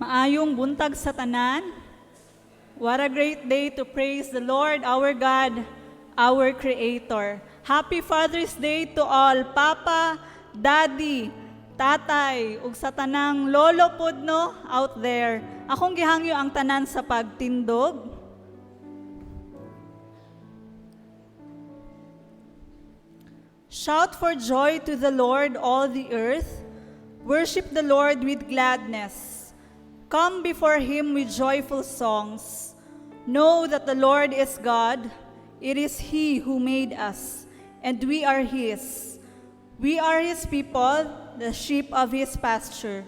Maayong buntag sa tanan. What a great day to praise the Lord, our God, our Creator. Happy Father's Day to all, Papa, Daddy, Tatay, ug sa tanang lolo pod no out there. Akong gihangyo ang tanan sa pagtindog. Shout for joy to the Lord, all the earth. Worship the Lord with gladness. Come before Him with joyful songs. Know that the Lord is God. It is He who made us, and we are His. We are His people, the sheep of His pasture.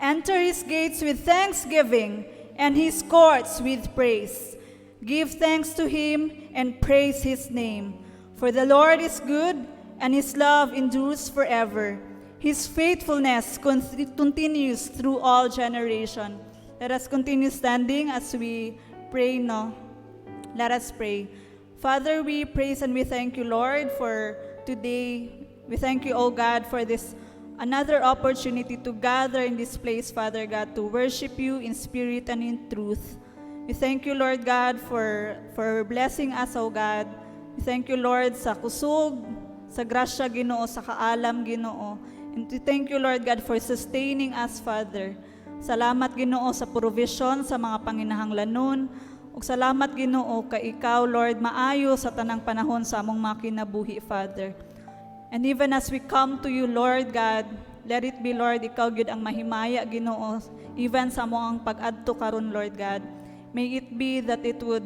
Enter His gates with thanksgiving, and His courts with praise. Give thanks to Him, and praise His name. For the Lord is good, and His love endures forever. His faithfulness continues through all generation. Let us continue standing as we pray no. Let us pray. Father, we praise and we thank you, Lord, for today. We thank you, O God, for this another opportunity to gather in this place, Father God, to worship you in spirit and in truth. We thank you, Lord God, for blessing us, O God. We thank you, Lord, sa kusog, sa grasya, Ginoo, sa kaalam, Ginoo. And we thank you, Lord God, for sustaining us, Father. Salamat, Ginoo, sa provision sa mga panginahanglanon. Ug salamat, Ginoo, kay ikaw, Lord, maayo sa tanang panahon sa among mga kinabuhi, Father. And even as we come to you, Lord God, let it be, Lord, ikaw gyud ang mahimaya, Ginoo, even sa among pag-adto karon, Lord God. May it be that it would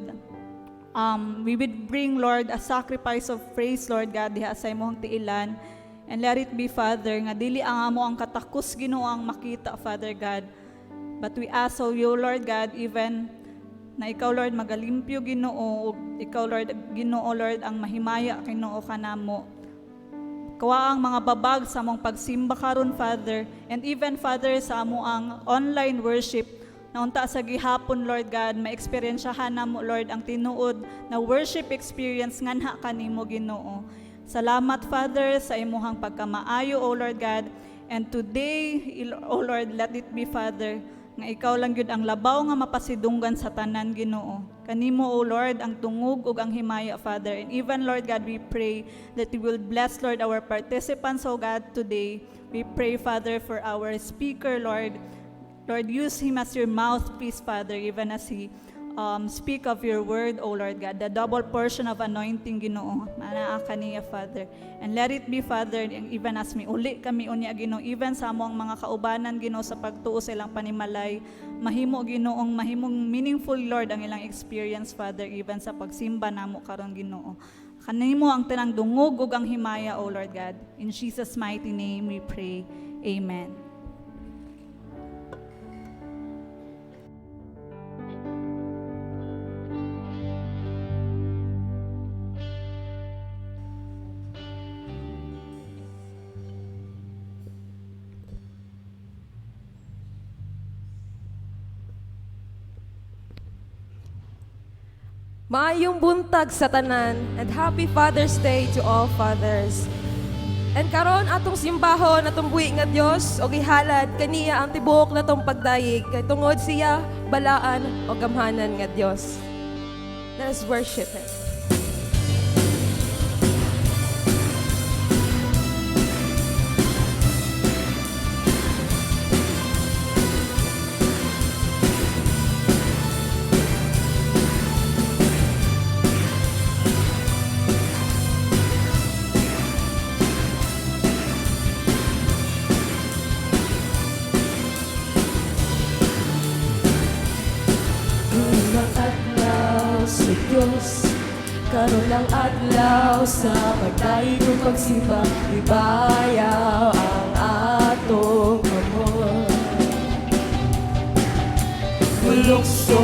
we would bring, Lord, a sacrifice of praise, Lord God, diha sa imong tiilan. And let it be, Father, nga dili ang amo ang katakos, Ginoo, ang makita, Father God. But we ask of you, Lord God, even na ikaw, Lord, magalimpyo, Ginoo, ikaw, Lord, Ginoo, Lord, ang mahimaya, Ginoo, kanamo. Kawa ang mga babag sa among pagsimba karon, Father, and even, Father, sa amo ang online worship, na unta sa gihapon, Lord God, ma-experiensyahan namo, Lord, ang tinuod na worship experience nganha kanimo, Ginoo. Salamat, Father, sa imuhang pagkamaayo, O Lord God. And today, O Lord, let it be, Father, nga ikaw lang yun ang labaw nga mapasidunggan sa tanan, Ginoo. Kanimo, O Lord, ang tungog ug ang himaya, Father. And even, Lord God, we pray that you will bless, Lord, our participants, O God, today. We pray, Father, for our speaker, Lord. Lord, use him as your mouthpiece, Father, even as he speak of your word, O Lord God, the double portion of anointing, Ginoo, manaa kaniya, Father. And let it be, Father, even as mi uli kami unya, Ginoo, even sa among mga kaubanan, Ginoo, sa pagtuo sa ilang panimalay, mahimo, Ginoong, mahimong meaningful, Lord, ang ilang experience, Father, even sa pagsimba namo karon, Ginoo. Kanimo ang tanang dungog ug ang himaya, O Lord God. In Jesus' mighty name we pray. Amen. Maayong buntag sa tanan and happy Father's Day to all fathers. And karon atong simbahon atong buhi nga Dios og ihalad kaniya ang tibuok natong pagdayeg kay tungod siya balaan o gamhanan nga Dios. Let us worship Him. Karon ang adlaw sa pagdaig ug pagsimba, ibayaw ang atong amor. Mulukso,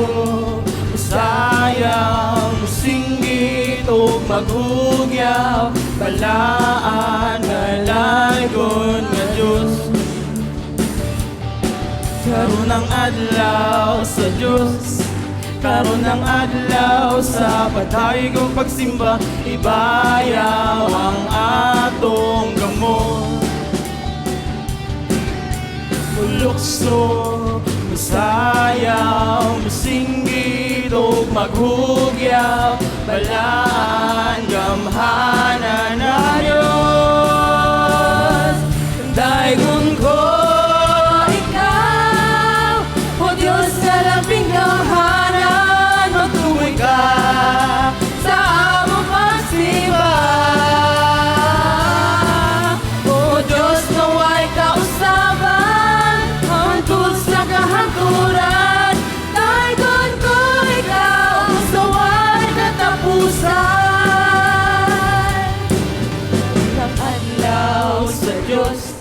musayang, musinggit ug maghugyaw, balaan nga laygon nga Dios. Karon ang adlaw sa Dios, karon ang adlaw sa pagdaig ug pagsimba, ibayaw ang atong gamot. Mulukso, Musayaw, musinggit o maghugyaw, balaan gamhanan na Diyos. Daigon ko ikaw, o Diyos na labing gamhanan, magtuloy ka sa among pagsimba. O Diyos na way kausaban, hangtod sa kahanturan, daigon ko ikaw sa way katapusan. Ng adlaw sa Diyos,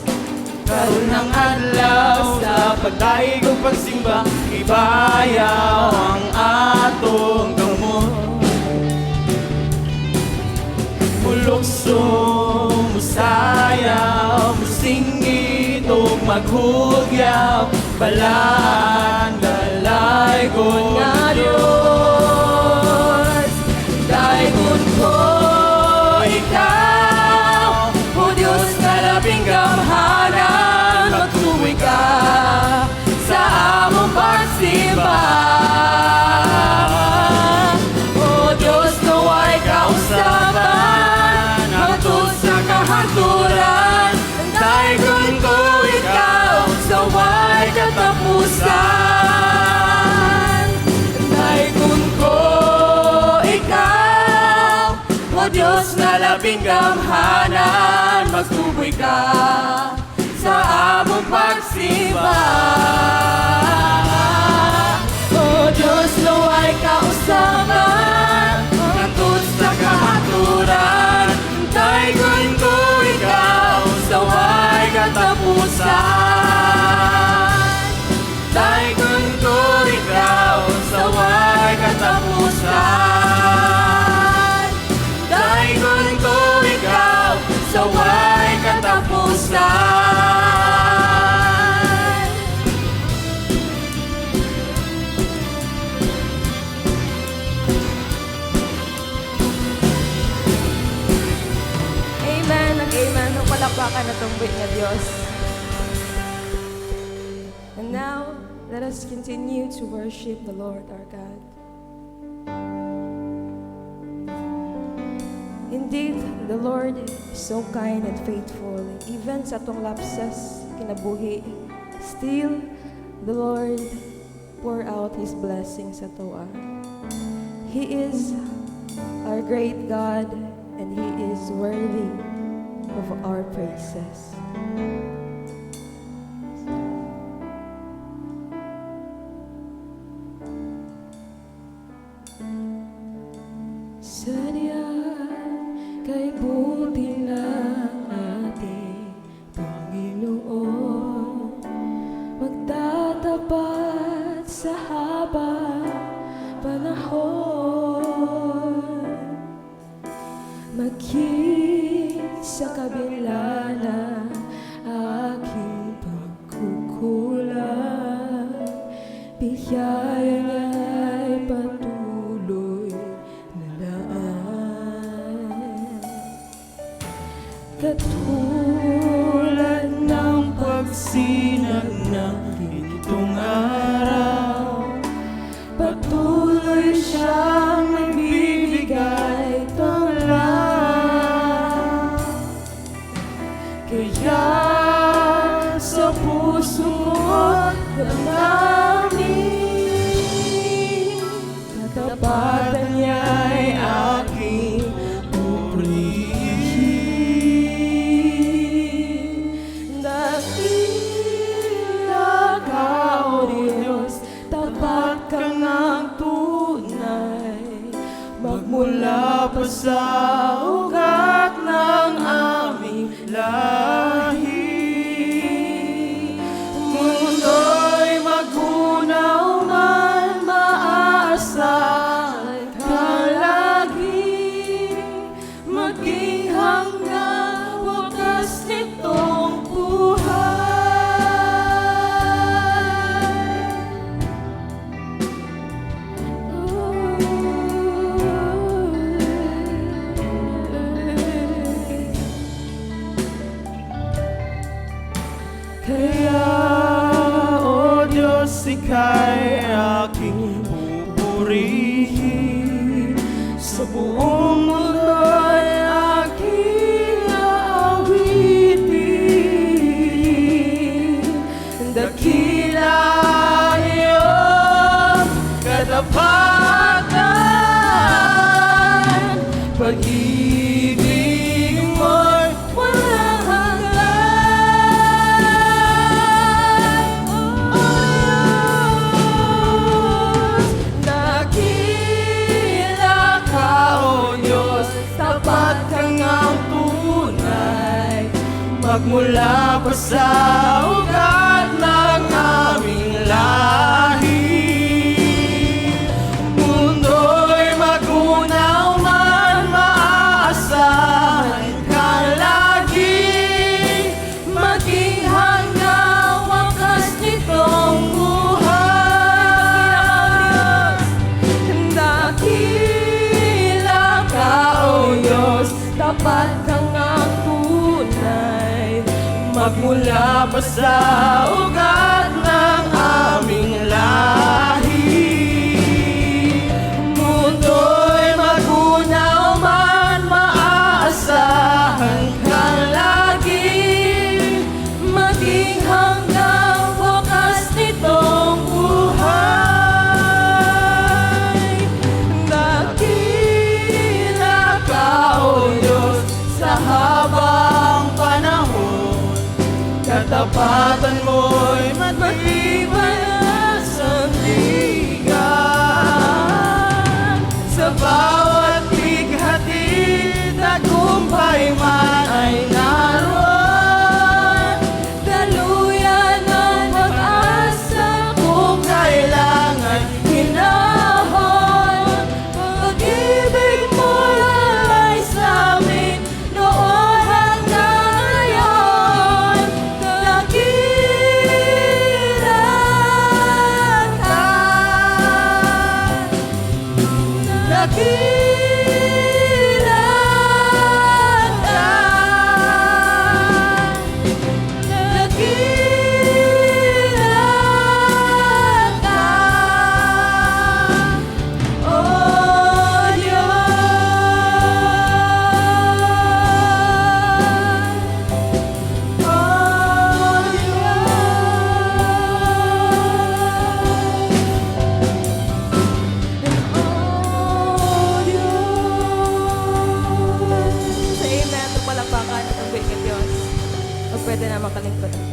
karon ng adlaw sa pagdaig ug pagsimba, ibayaw ang atong gamot. Mulukso, musayaw, musingit o maghugyaw, balaan dalaygon nga Diyos. Daigon ko ikaw, o Diyos na labing gamhanan, magtuloy ka sa among pagsimba. O Diyos na way kausaban, hangtod sa kahanturan, daigon ko ikaw sa way katapusan. Daigon ko ikaw, o Diyos na labing gamhanan, magtuboy ka sa among pagsimba. O Diyos na way kausaban, hangtod sa kahaturan, daigon ko ikaw sa way katapusan. Daigon ko ikaw sa way katapusan. Daigon ko ikaw sa way katapusan. Amen, amen. Palakpakan na itong buhay nga Diyos. And now, let us continue to worship the Lord our God. Indeed, the Lord is so kind and faithful. Even sa itong lapses, kinabuhi, still, the Lord pour out His blessings sa toa. He is our great God, and He is worthy of our praises. Sadya't kay buti ng ating Panginoon, magtatapat sa habang panahon, maging sa kabila ng aking pagkukulang, biyaya niya'y patuloy na daan. Katulad ng Pagsinag ng itong araw, patuloy siyang nagbibigay tanglaw. Kaya sa puso ko't damdamin, katapatan niya'y aking purihin. Dakila ka, O Diyos, tapat ka ngang tunay, magmula pa sa ugat ng aming lahi. Mundo'y magunaw man, maasal ka lagi, maging hanggang wakas nitong buhay. buong mundo'y aking aawitin. Dakila iyong katapatan, pag-ibig mo'y walang hanggan. Dakila ka, O Diyos, tapat kang ang tunay, magmula pa sa ugat ng aming lahi. Mundo'y magunaw man, maaasahan ka lagi, maging hanggang wakas nitong buhay. Dakila ka, O Diyos, tapat kang ang tunay, magmula pa sa ugat ng aming lahi. Mundo'y magunaw man, maaasahan ka lagi, maging hanggang wakas nitong buhay. Dakila ka, O Diyos, sa habang panahon, katapatan mo'y matibay at sandigan. Sa bawat bighati, tagumpay man ay naroon. Daluyan ng pag-asa kung kailangan hinahon. Pag-ibig mo lalay sa amin noon hanggang ngayon. Dakila ka, dakila ka, dakila ka, O Diyos. O Sa amen, tumalapakan at ang buhay ng Diyos. O pwede na makalingkod natin.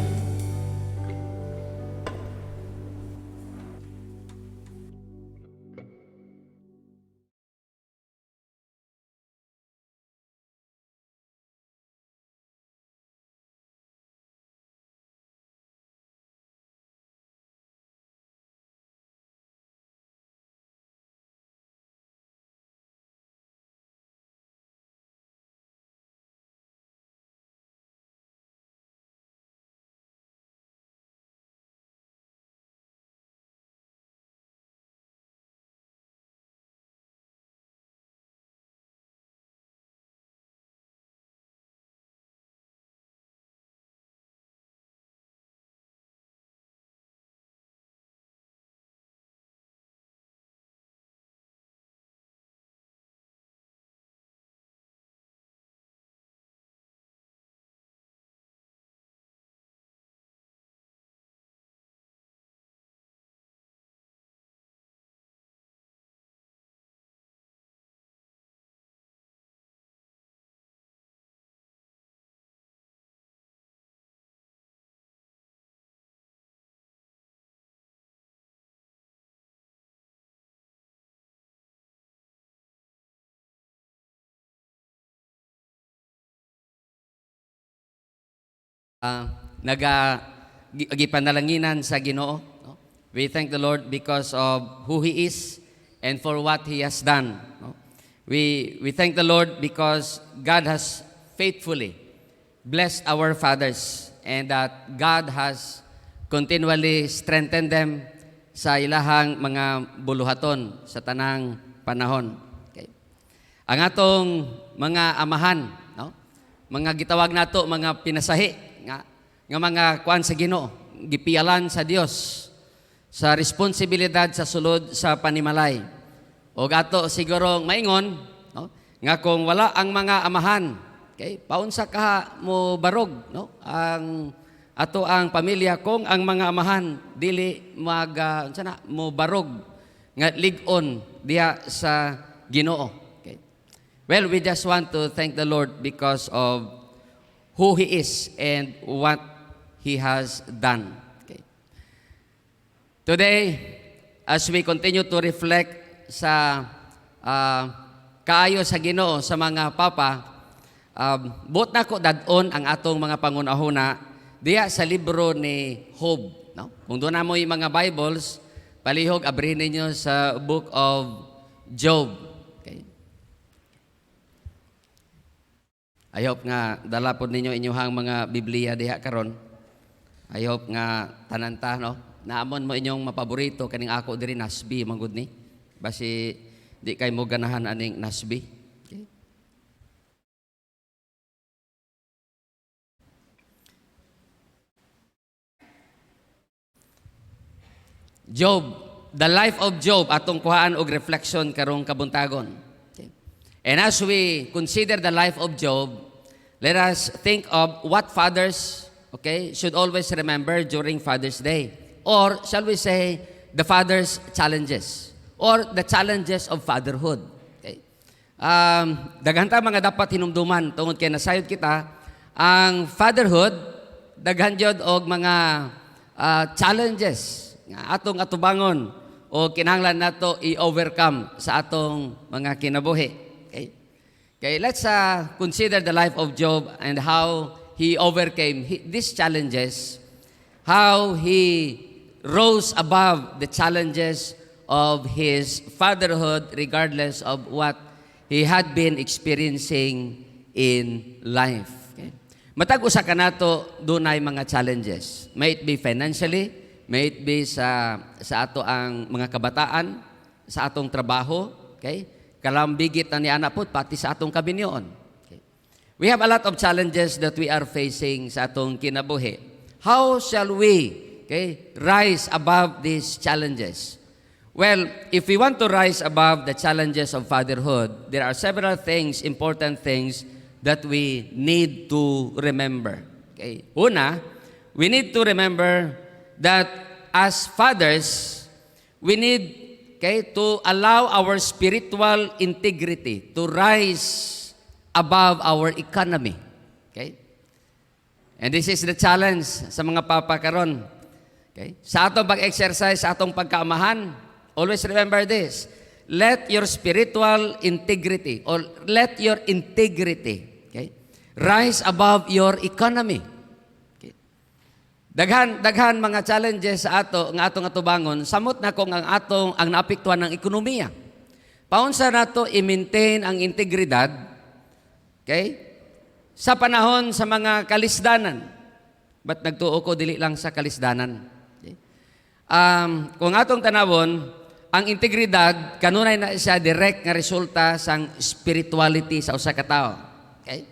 Nagipanalanginan sa Ginoo. No? We thank the Lord because of who He is and for what He has done. No? We thank the Lord because God has faithfully blessed our fathers and that God has continually strengthened them sa ilahang mga buluhaton sa tanang panahon. Okay. Ang atong mga amahan, no? Mga gitawag nato mga pinasahi nga mga kuan sa Ginoo, gipialan sa Dios sa responsibilidad sa sulod sa panimalay. O gato siguro maingon, no? nga kung wala ang mga amahan, okay, paunsa ka mo barog, no? Ang ato ang pamilya kung ang mga amahan dili mo barog nga lig-on diha sa Ginoo. Okay. Well, we just want to thank the Lord because of who He is and what He has done. Okay. Today, as we continue to reflect sa kaayo sa Ginoo sa mga papa, buot na ko dadon ang atong mga pangunahuna diya sa libro ni Job. No? Kung doon na mo yung mga Bibles, palihog, abrihin ninyo sa book of Job. Okay. I hope nga dala po ninyo inyong mga Biblia diha karon. I hope nga tananta, no? Naamon mo inyong mapaborito kaning ako diri Nasbi manggod ni. Basi di kay mo ganahan aning Nasbi. Okay. Job, the life of Job atong kuhaan og reflection karong kabuntagon. Okay. And as we consider the life of Job, let us think of what fathers, okay, should always remember during Father's Day. Or shall we say, the father's challenges or the challenges of fatherhood. Okay. Daghan ta mga dapat hinumduman tungod kay nasayod kita ang fatherhood daghan jud og mga challenges nga atong atubangon o kinahanglan nato i-overcome sa atong mga kinabuhi. Okay? Okay, let's consider the life of Job and how he overcame these challenges, how he rose above the challenges of his fatherhood regardless of what he had been experiencing in life. Okay? Matag usa ka nato dunay mga challenges. May it be financially, may it be sa ato ang mga kabataan, sa atong trabaho, okay? Kalambigit na ni ana po, pati sa atong kabinyoon. Okay? We have a lot of challenges that we are facing sa atong kinabuhi. How shall we, okay, rise above these challenges? Well, if we want to rise above the challenges of fatherhood, there are several things, important things, that we need to remember. Okay? Una, we need to remember that as fathers, we need, okay, to allow our spiritual integrity to rise above our economy. Okay? And this is the challenge sa mga papa karon. Okay? Sa atong pag-exercise, sa atong pagkaamahan, always remember this. Let your spiritual integrity or let your integrity, okay, rise above your economy. Daghan mga challenges sa ato nga atong atubangon samot na kung ang naapektuhan ng ekonomiya. Paunsa nato i-maintain ang integridad, okay? Sa panahon sa mga kalisdanan. But nagtuo ko dili lang sa kalisdanan. Okay? Kung atong tanawon, ang integridad kanunay na siya direct nga resulta sang spirituality sa usa ka tawo. Okay?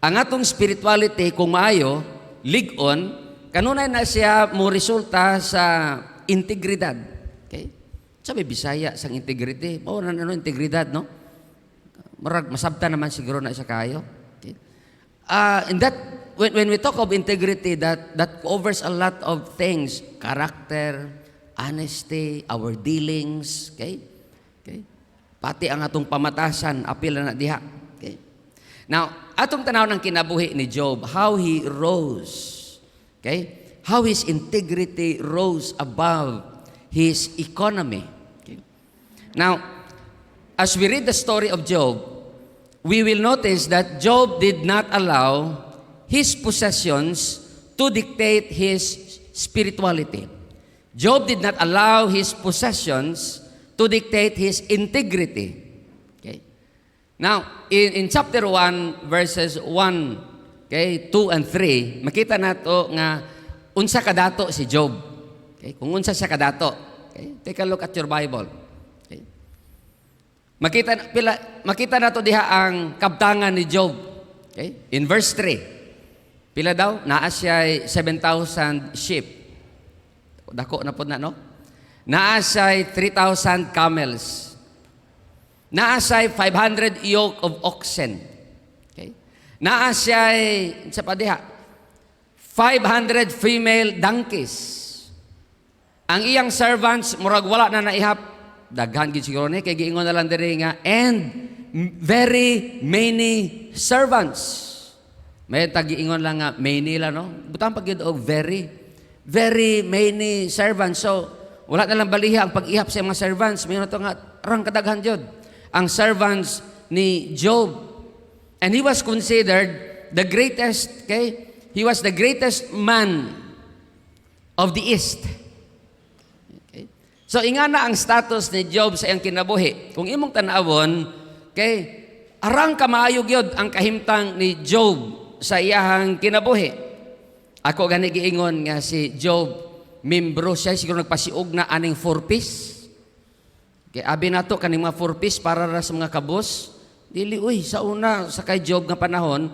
Ang atong spirituality kung maayo, lig-on, kanunay na siya mo resulta sa integridad. Okay? Sabi Bisaya sang integrity. Oh, ano integridad, no? Marag masabta naman siguro na isa kayo. Okay? And that when we talk of integrity, that covers a lot of things, character, honesty, our dealings, okay? Okay? Pati ang atong pamatasan, apil na diha. Okay? Now, atong tanaw ng kinabuhi ni Job, how he rose. Okay? How his integrity rose above his economy. Okay? Now, as we read the story of Job, we will notice that Job did not allow his possessions to dictate his spirituality. Job did not allow his possessions to dictate his integrity. Okay? Now, in chapter 1, verses 1, okay, 2 and 3, makita nato nga unsa kadato si Job. Okay? Kung unsa siya kadato. Okay? Take a look at your Bible. Okay? Makita nato diha ang kabtangan ni Job. Okay? In verse 3. Pila daw? Naa siya 7,000 sheep. Dako na po na, no? Naa siya 3,000 camels. Naa siya'y 500 yoke of oxen. Okay? Naa siya'y, sa padiha, 500 female donkeys. Ang iyang servants, murag wala na naihap, daghan gid siguro ni, kay giingon na lang diri nga, and very many servants. May tagiingon lang nga, many lang, no? Butang pag yun, very, very many servants. So, wala na lang baliha ang pag-ihap sa mga servants. Mayroon ito nga, arang kadaghan yun. Ang servants ni Job. And he was considered the greatest, okay? He was the greatest man of the East. Okay? So, ingana ang status ni Job sa iyang kinabuhi. Kung imong tanawon, okay, arang kamaayog yun ang kahimtang ni Job sa iyahang kinabuhi. Ako gani giingon nga si Job, membro siya, siguro nagpasiog na aning 4-piece. Kaya abi nato kaning mga 4-piece para ra sa mga kabos. Dili, uy, sa una, sa kay Job nga panahon,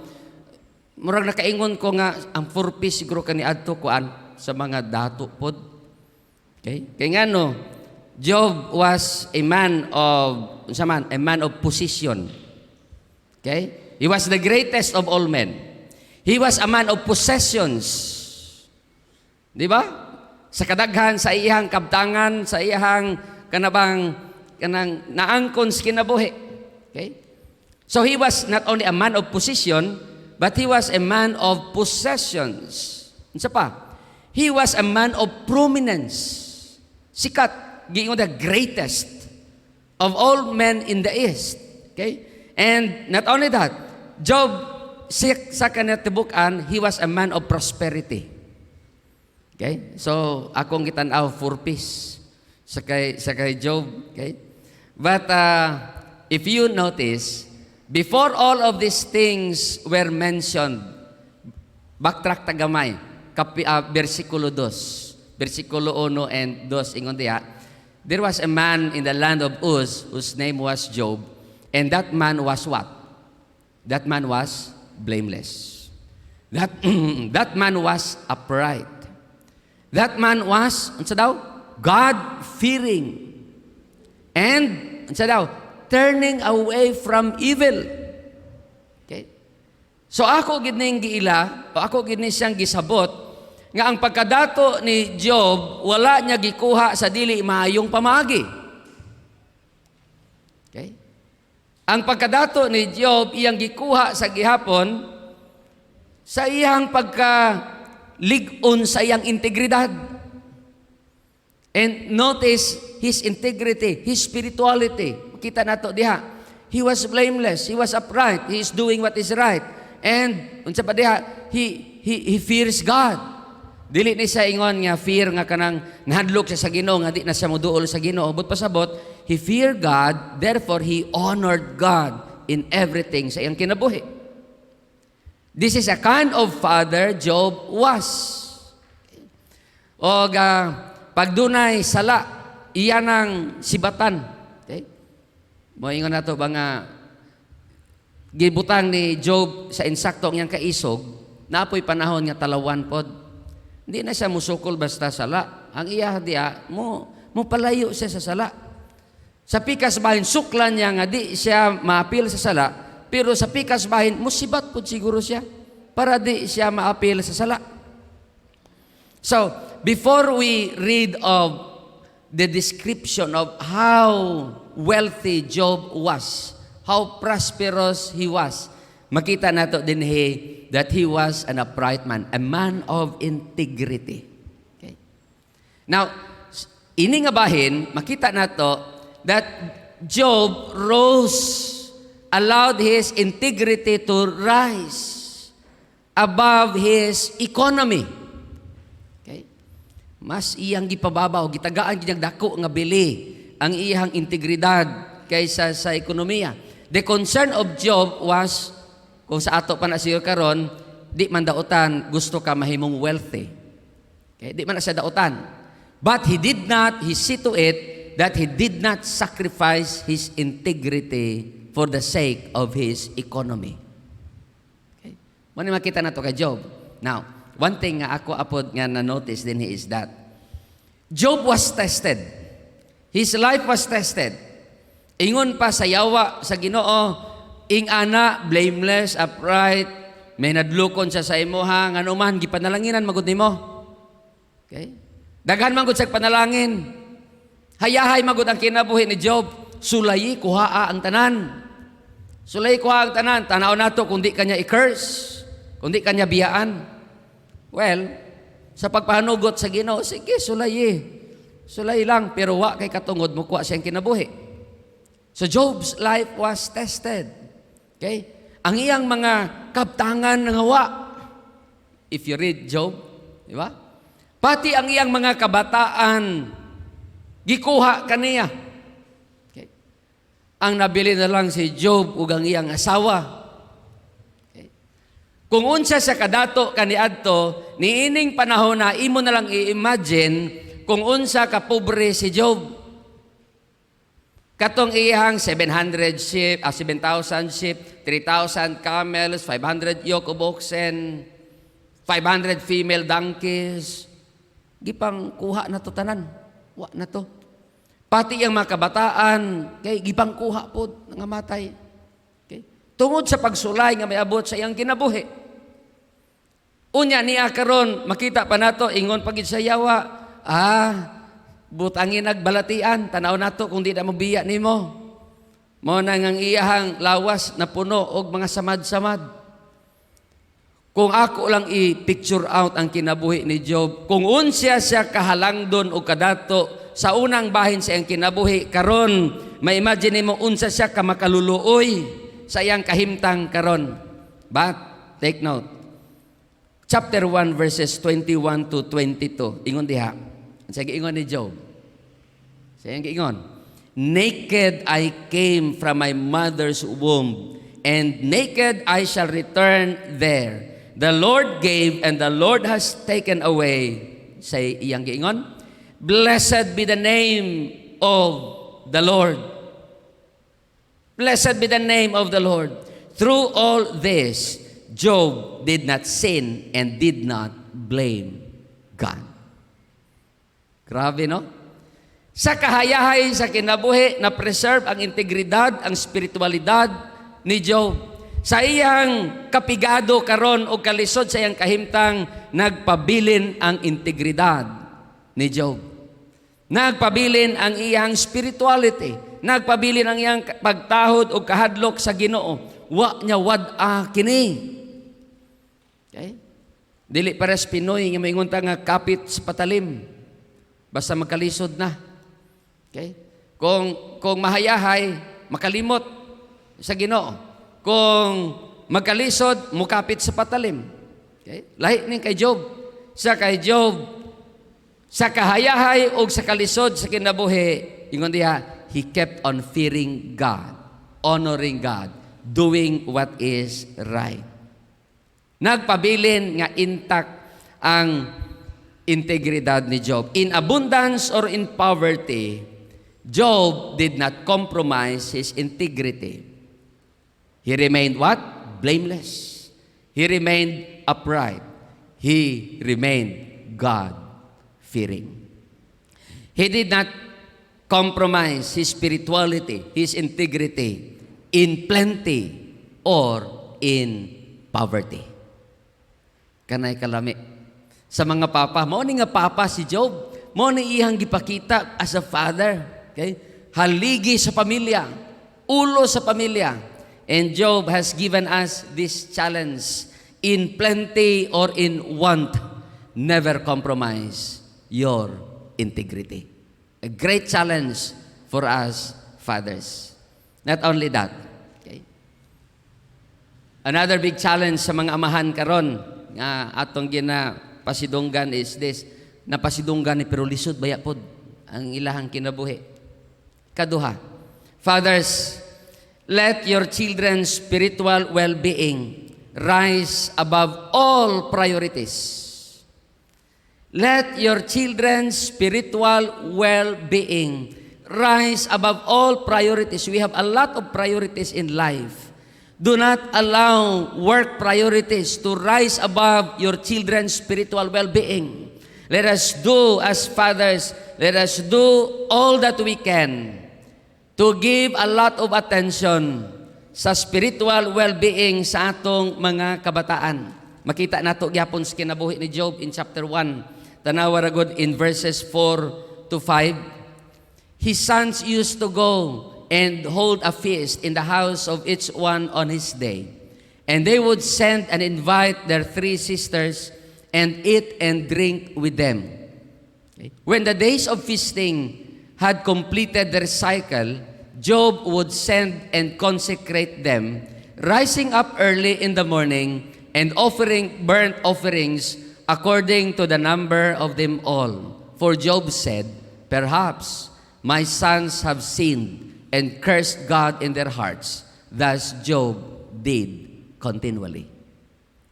murag nakaingon ko nga, ang 4-piece siguro kani adto kuan sa mga dato pod. Okay? Kaya nga no, Job was a man of position. Okay? He was the greatest of all men. He was a man of possessions. Di ba? Sa kadaghan, sa iyang kabtangan, sa iyang kanang naangkon sa kinabuhi. Okay? So he was not only a man of position, but he was a man of possessions. Isa pa, he was a man of prominence. Sikat, giingon the greatest of all men in the East. Okay? And not only that, Job, sa kanatibukan, he was a man of prosperity. Okay? So, akong gitanaw 4-piece sa kay Job. Okay? But if you notice, before all of these things were mentioned, backtrack tagamay, versikulo 2, versikulo 1 and 2, ingon diha, there was a man in the land of Uz whose name was Job, and that man was what? That man was blameless. That man was upright. That man was, ano daw? God-fearing. And, ano daw? Turning away from evil. Okay? So ako gid ning giila, o ako gid ni siyang gisabot, nga ang pagkadato ni Job, wala niya gikuha sa dili maayong pamagi. Okay? Ang pagkadato ni Job, iyang gikuha sa gihapon, sa iyang pagka-ligon sa iyang integridad. And notice his integrity, his spirituality. Kita nato diha. He was blameless, he was upright, he is doing what is right. And, unsa pa diha, he fears God. Dili ni siya ingon nga fear nga kanang nahadlok siya sa Ginoo nga di na siya moduol sa Ginoo. But pasabot, he feared God, therefore he honored God in everything sa iyang kinabuhi. This is a kind of father Job was. O pag dunay sala, iya ng sibatan. Okay? Moingon nato ba nga gibutang ni Job sa insakto ang iyang kaisog, napoy panahon nga talawan pod. Hindi na siya musukol basta sala. Ang iya diya, mo palayo siya sa sala. Sa pikas bahin, suklan niya nga di siya maapil sa sala, pero sa pikas bahin, musibat po siguro siya para di siya maapil sa sala. So, before we read of the description of how wealthy Job was, how prosperous he was, makita nato din that he was an upright man, a man of integrity. Okay? Now, ini nga bahin, makita nato that Job allowed his integrity to rise above his economy. Okay? Mas iyang gipababaw, gitagaan ginagdako nga bili ang iyang integridad kaysa sa ekonomiya. The concern of Job was, kung sa ato pa na siyo karon, di man dautan gusto ka mahimong wealthy. Okay? Di man na siya dautan. But he see to it that he did not sacrifice his integrity for the sake of his economy. Okay? Muna makita na to kay Job. Now, one thing nga ako apod nga na-notice din is that Job was tested. His life was tested. Ingon pa sa yawa sa Ginoo, ing ana blameless, upright, may nadlukon siya sa imuha, ngano man gipanalanginan magud nimo. Okay? Daghan man gud sa panalangin. Hayahay magud ang kinabuhi ni Job. Sulayi kuhaa ang tanan. Sulayi kuhaa ang tanan. Tanaw nato kung di kanya i-curse, kung di kanya biyaan. Well, sa pagpahanugot sa Ginoo, sige, sulayi. Sulayi lang, pero wa kay katungod mo kuha siyang kinabuhi. So Job's life was tested. Okay? Ang iyang mga kabtangan ng hawa. If you read Job, di ba? Pati ang iyang mga kabataan, gikuha kaniya. Okay? Ang nabili na lang si Job ug ang iyang asawa. Okay? Kung unsa sa kadato kaniadto, niining panahon na imo na lang i-imagine kung unsa ka pobre si Job. Katong iyang 700 sheep, 7,000 sheep, 3,000 camels, 500 yoke of oxen, 500 female donkeys. Gipang kuha na to tanan. Wa na to. Pati ang mga kabataan, kay gipang kuha po nga matay. Okay? Tungod sa pagsulay nga may abot sa iyang kinabuhi. Unya niya karon makita pa nato ingon pagid sa yawa, butangin nagbalatian, tanaw nato kung di na mabiya nimo. Mo na ngang iyahang lawas na puno og mga samad-samad. Kung ako lang i-picture out ang kinabuhi ni Job, kung unsya siya kahalangdon o kadato sa unang bahin sa iyang kinabuhi, karon, ma-imagine mo unsa siya kamakaluluoy sa iyang kahimtang karon. But, take note, chapter 1 verses 21 to 22, ingon diha. Sige, ingon ni Job. Sige, ingon. Naked I came from my mother's womb, and naked I shall return there. The Lord gave, and the Lord has taken away. Say, iyang giingon. Blessed be the name of the Lord. Blessed be the name of the Lord. Through all this, Job did not sin and did not blame God. Grabe, no? Sa kahayahay sa kinabuhi, na-preserve ang integridad, ang spiritualidad ni Job. Sa iyang kapigado karon o kalisod sa iyang kahimtang, nagpabilin ang integridad ni Job. Nagpabilin ang iyang spirituality. Nagpabilin ang iyang pagtahod o kahadlok sa Ginoo. Wa niya wad-a kini. Okay? Dili pares Pinoy nga maingon ta nga kapit sa patalim. Basta magkalisod na. Okay? Kung mahayahay, makalimot sa Ginoo. Kung magkalisod, mukapit sa patalim. Okay? Lahi ni kay Job. Sa kay Job, sa kahayahay o sa kalisod sa kinabuhi, ingon diha, he kept on fearing God, honoring God, doing what is right. Nagpabilin nga intact ang integridad ni Job. In abundance or in poverty, Job did not compromise his integrity. He remained what? Blameless. He remained upright. He remained God-fearing. He did not compromise his spirituality, his integrity in plenty or in poverty. Kanay kalami. Sa mga papa, mo ni nga papa si Job, mo ni iyang gipakita as a father. Okay? Haligi sa pamilya, ulo sa pamilya. And Job has given us this challenge, in plenty or in want, never compromise your integrity. A great challenge for us fathers. Not only that, okay? Another big challenge sa mga amahan karon nga atong ginapasidunggan is this, napasidunggan ni pero lisod baya pod ang ilahang kinabuhi. Kaduha, fathers, let your children's spiritual well-being rise above all priorities. Let your children's spiritual well-being rise above all priorities. We have a lot of priorities in life. Do not allow work priorities to rise above your children's spiritual well-being. Let us do as fathers, let us do all that we can to give a lot of attention sa spiritual well-being sa atong mga kabataan. Makita nato gyapon sa kinabuhi ni Job in chapter 1. Tanawa ra gud in verses 4 to 5. His sons used to go and hold a feast in the house of each one on his day. And they would send and invite their 3 sisters and eat and drink with them. Okay. When the days of feasting had completed their cycle, Job would send and consecrate them, rising up early in the morning and offering burnt offerings according to the number of them all. For Job said, "Perhaps my sons have sinned and cursed God in their hearts." Thus Job did continually.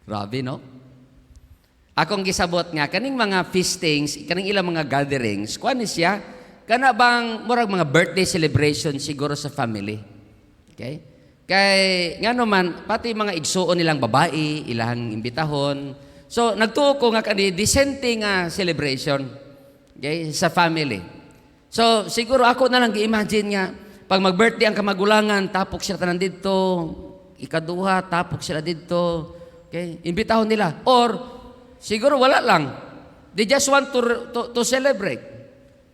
Grabe, no? Akong gisabot nga, kaning mga feastings, kaning ilang mga gatherings, kuan ni siya, kana bang murag mga birthday celebration siguro sa family. Okay? Kay nga naman, pati mga igsuon nilang babae, ilang imbitahon. So, nagtuo ko nga kani disente nga celebration, okay, sa family. So, siguro ako na lang gi-imagine nga, pag mag-birthday ang kamagulangan, tapok sila tanan dito, ikaduha, tapok sila dito, okay, imbitahon nila. Or, siguro wala lang. They just want to celebrate.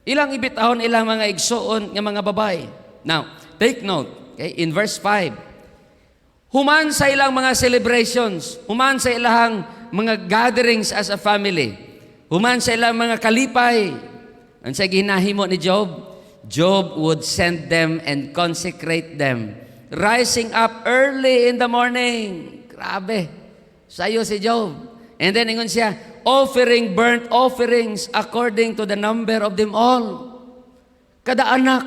Ilang imbitahon, ilang mga igsuon nga mga babae. Now, take note, okay, in verse 5, human sa ilang mga celebrations, human sa ilang mga gatherings as a family, human sa ilang mga kalipay, ang sa ginahimo ni Job, Job would send them and consecrate them, rising up early in the morning. Grabe, sayo si Job. And then ingon siya, offering burnt offerings according to the number of them all. Kada anak,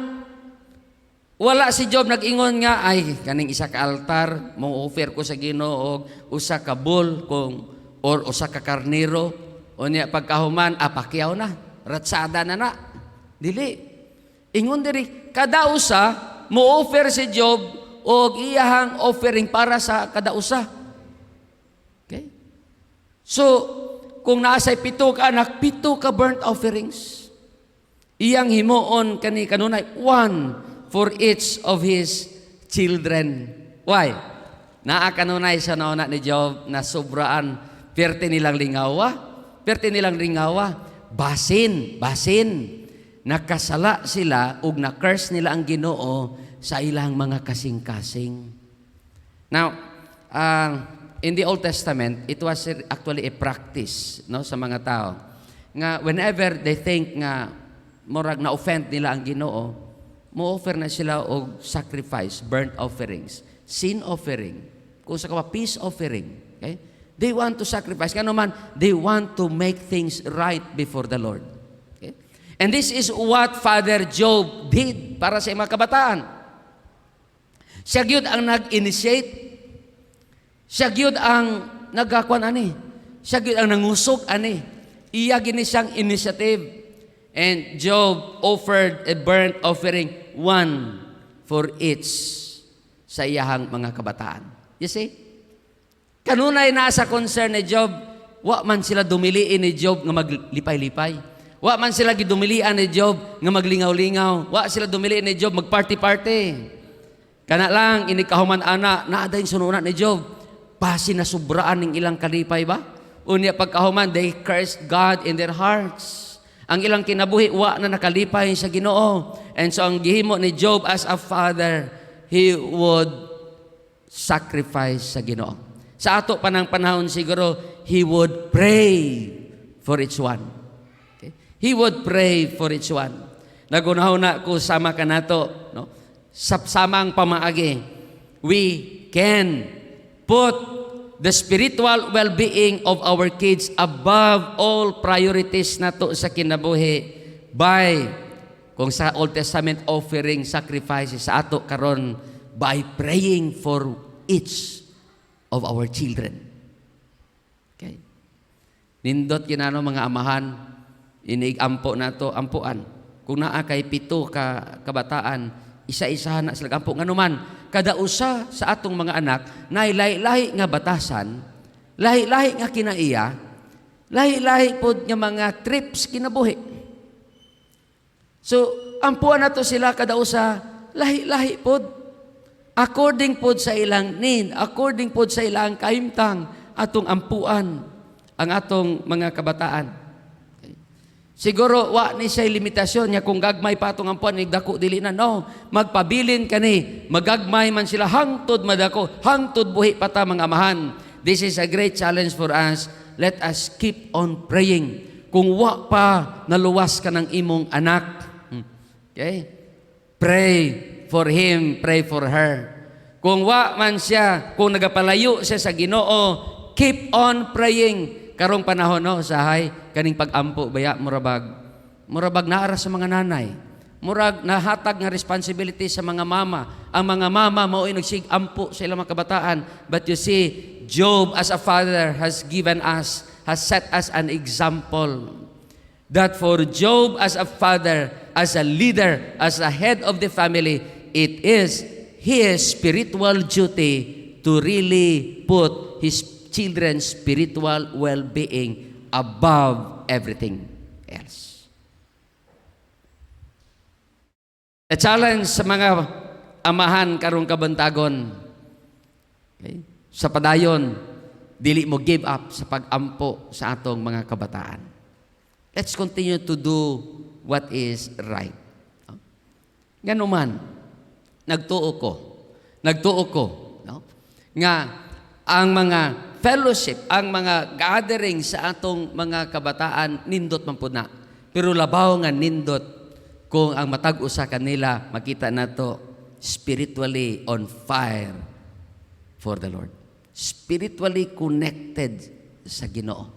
wala si Job nag-ingon nga, ay, kaning isa ka altar, mo offer ko sa Ginoo, usa ka bull, or usa ka karnero, o niya pagkahuman, pakyaw na, ratsada na na. Dili. Ingon diri, kada usa, mo offer si Job, o iyahang offering para sa kada usa. Okay? So, kung naasay 7 ka anak, 7 ka burnt offerings. Iyang himuon kanunay, 1 for each of his children. Why? Naa kanunay sa nauna ni Job na sobraan, perte nilang lingawa, basin, nakasala sila ug na-curse nila ang Ginoo sa ilang mga kasing-kasing. Now, in the Old Testament, it was actually a practice, no, sa mga tao nga whenever they think nga murag na-offend nila ang Ginoo, mo-offer na sila og sacrifice, burnt offerings, sin offering, kung sa kawa, peace offering. Okay? They want to sacrifice. Kano man, they want to make things right before the Lord. Okay? And this is what Father Job did para sa mga kabataan. Siya gyud ang nag-initiate. Siya gyud ang nagkakuan ani. Siya gyud ang nangusog ani. Iya gini siyang initiative. And Job offered a burnt offering, 1 for each sa iyahang mga kabataan. You see? Kanunay na sa concern ni Job, wa man sila dumiliin ni Job nga maglipay-lipay. Wa man sila gidumilian ni Job nga maglingaw-lingaw. Wa sila dumiliin ni Job magparty-party. Kana lang inikahuman ana naa dayon sununa ni Job. Basi na sobraan ning ilang kalipay ba? Unya pagkahuman, they cursed God in their hearts. Ang ilang kinabuhi, wa na nakalipay sa Ginoo. And so ang gihimo ni Job as a father, he would sacrifice sa Ginoo. Sa ato panang panahon siguro, he would pray for each one. Okay? He would pray for each one. Nagunahuna ko sama ka nato, no? Samang pamaagi, we can put the spiritual well-being of our kids above all priorities nato sa kinabuhi by, kung sa Old Testament offering sacrifices sa ato karon, by praying for each of our children. Okay? Nindot kinano mga amahan, inigampo nato ampuan. Kung naa kay 7 ka kabataan, isa-isahan na sila ampo. Nganuman, kada usa sa atong mga anak, na lahi-lahi nga batasan, lahi-lahi nga kinaiya, lahi-lahi po nga mga trips kinabuhi. So, ampuan na to sila kada usa lahi-lahi pod. According pod sa ilang need, according pod sa ilang kahimtang, atong ampuan ang atong mga kabataan. Okay. Siguro, wa ni siya limitasyon niya kung gagmay pa atong ampuan, nagdako dili na. No, magpabilin kani, magagmay man sila, hangtod madako, hangtod buhi pa ta mga amahan. This is a great challenge for us. Let us keep on praying. Kung wa pa naluwas ka ng imong anak, okay? Pray for him, pray for her. Kung wa man siya, kung nagapalayo siya sa Ginoo, keep on praying. Karong panahon no, sahay, kaning pag-ampo, baya, murabag naara sa mga nanay. Murag nahatag nga responsibility sa mga mama. Ang mga mama mao'y nagsig-ampo sa ilang mga kabataan. But you see, Job as a father has set us an example. That for Job as a father, as a leader, as a head of the family, it is his spiritual duty to really put his children's spiritual well-being above everything else. A challenge sa mga amahan karong kabantagon, okay? Sa padayon, dili mo give up sa pag-ampo sa atong mga kabataan. Let's continue to do what is right. Ganuman, nagtuo ko, no? Nga ang mga fellowship, ang mga gathering sa atong mga kabataan, nindot man po na. Pero labaw nga nindot kung ang matag usa kanila, makita nato spiritually on fire for the Lord. Spiritually connected sa Ginoo.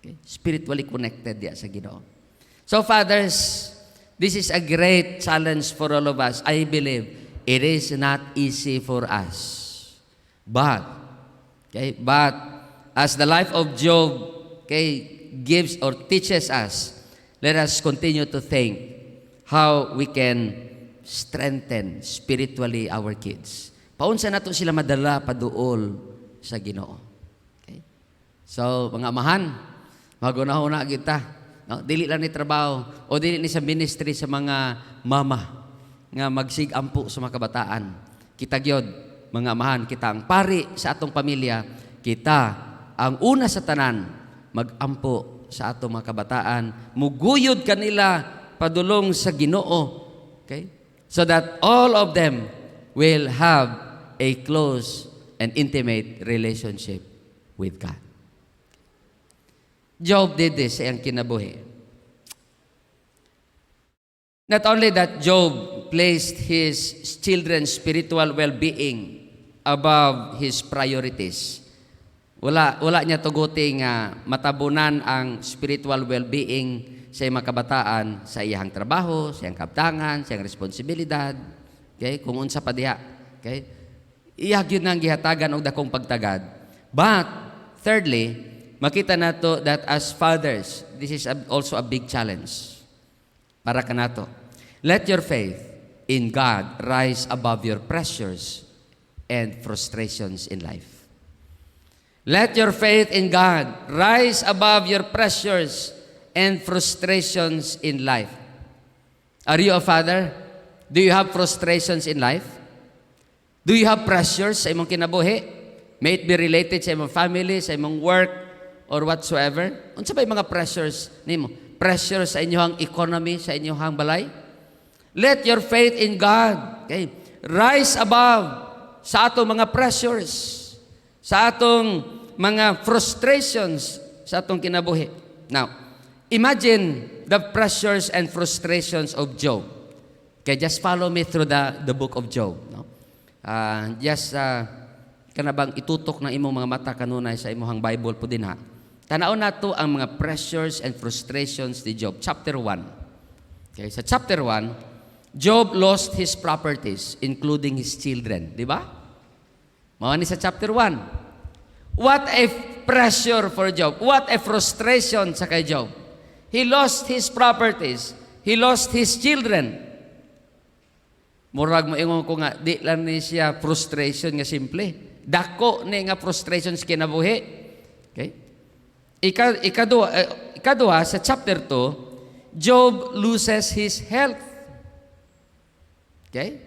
Okay? Spiritually connected ya sa Ginoo. So fathers, this is a great challenge for all of us. I believe it is not easy for us. But as the life of Job, gives or teaches us, let us continue to think how we can strengthen spiritually our kids. Paunsa nato sila madala paduol sa Ginoo. Okay? So, mga amahan, magunahuna kita. No? Dili lang ni trabaho o dili ni sa ministry sa mga mama nga magsigampo sa mga kabataan. Kita gyud, mga amahan, kita ang pari sa atong pamilya, kita ang una sa tanan magampo sa atong mga kabataan, muguyod kanila padulong sa Ginoo. Okay? So that all of them will have a close and intimate relationship with God. Job did this sa iyang kinabuhi. Not only that, Job placed his children's spiritual well-being above his priorities. Wala niya tuguti nga matabunan ang spiritual well-being sa iyang kabataan sa iyang trabaho, sa iyang kaptangan, sa iyang responsibilidad. Okay? Kung unsa pa diha. Okay? Iyag yun ang gihatagan og dakong pagtagad. But, thirdly, makita nato that as fathers, this is also a big challenge para kanato. Let your faith in God rise above your pressures and frustrations in life. Let your faith in God rise above your pressures and frustrations in life. Are you a father? Do you have frustrations in life? Do you have pressures sa imong kinabuhi? May it be related sa imong family, sa imong work, or whatsoever? Unsa ba yung mga pressures nimo? Pressure sa inyong economy, sa inyong balay? Let your faith in God, rise above sa atong mga pressures, sa atong mga frustrations sa atong kinabuhi. Now, imagine the pressures and frustrations of Job. Okay, just follow me through the book of Job. No? Kanabang itutok ng imong mga mata kanunay sa imong Bible po din ha. Tanaw nato ang mga pressures and frustrations ni Job. Chapter 1. Okay, sa chapter 1, Job lost his properties, including his children. Di ba? Mao ni sa chapter 1. What a pressure for Job. What a frustration sa kay Job. He lost his properties. He lost his children. Murag mo ingon ko nga, di lang ni siya frustration nga simple. Dako ni nga frustrations kinabuhi. Okay? Ikaduha sa chapter 2, Job loses his health. Okay?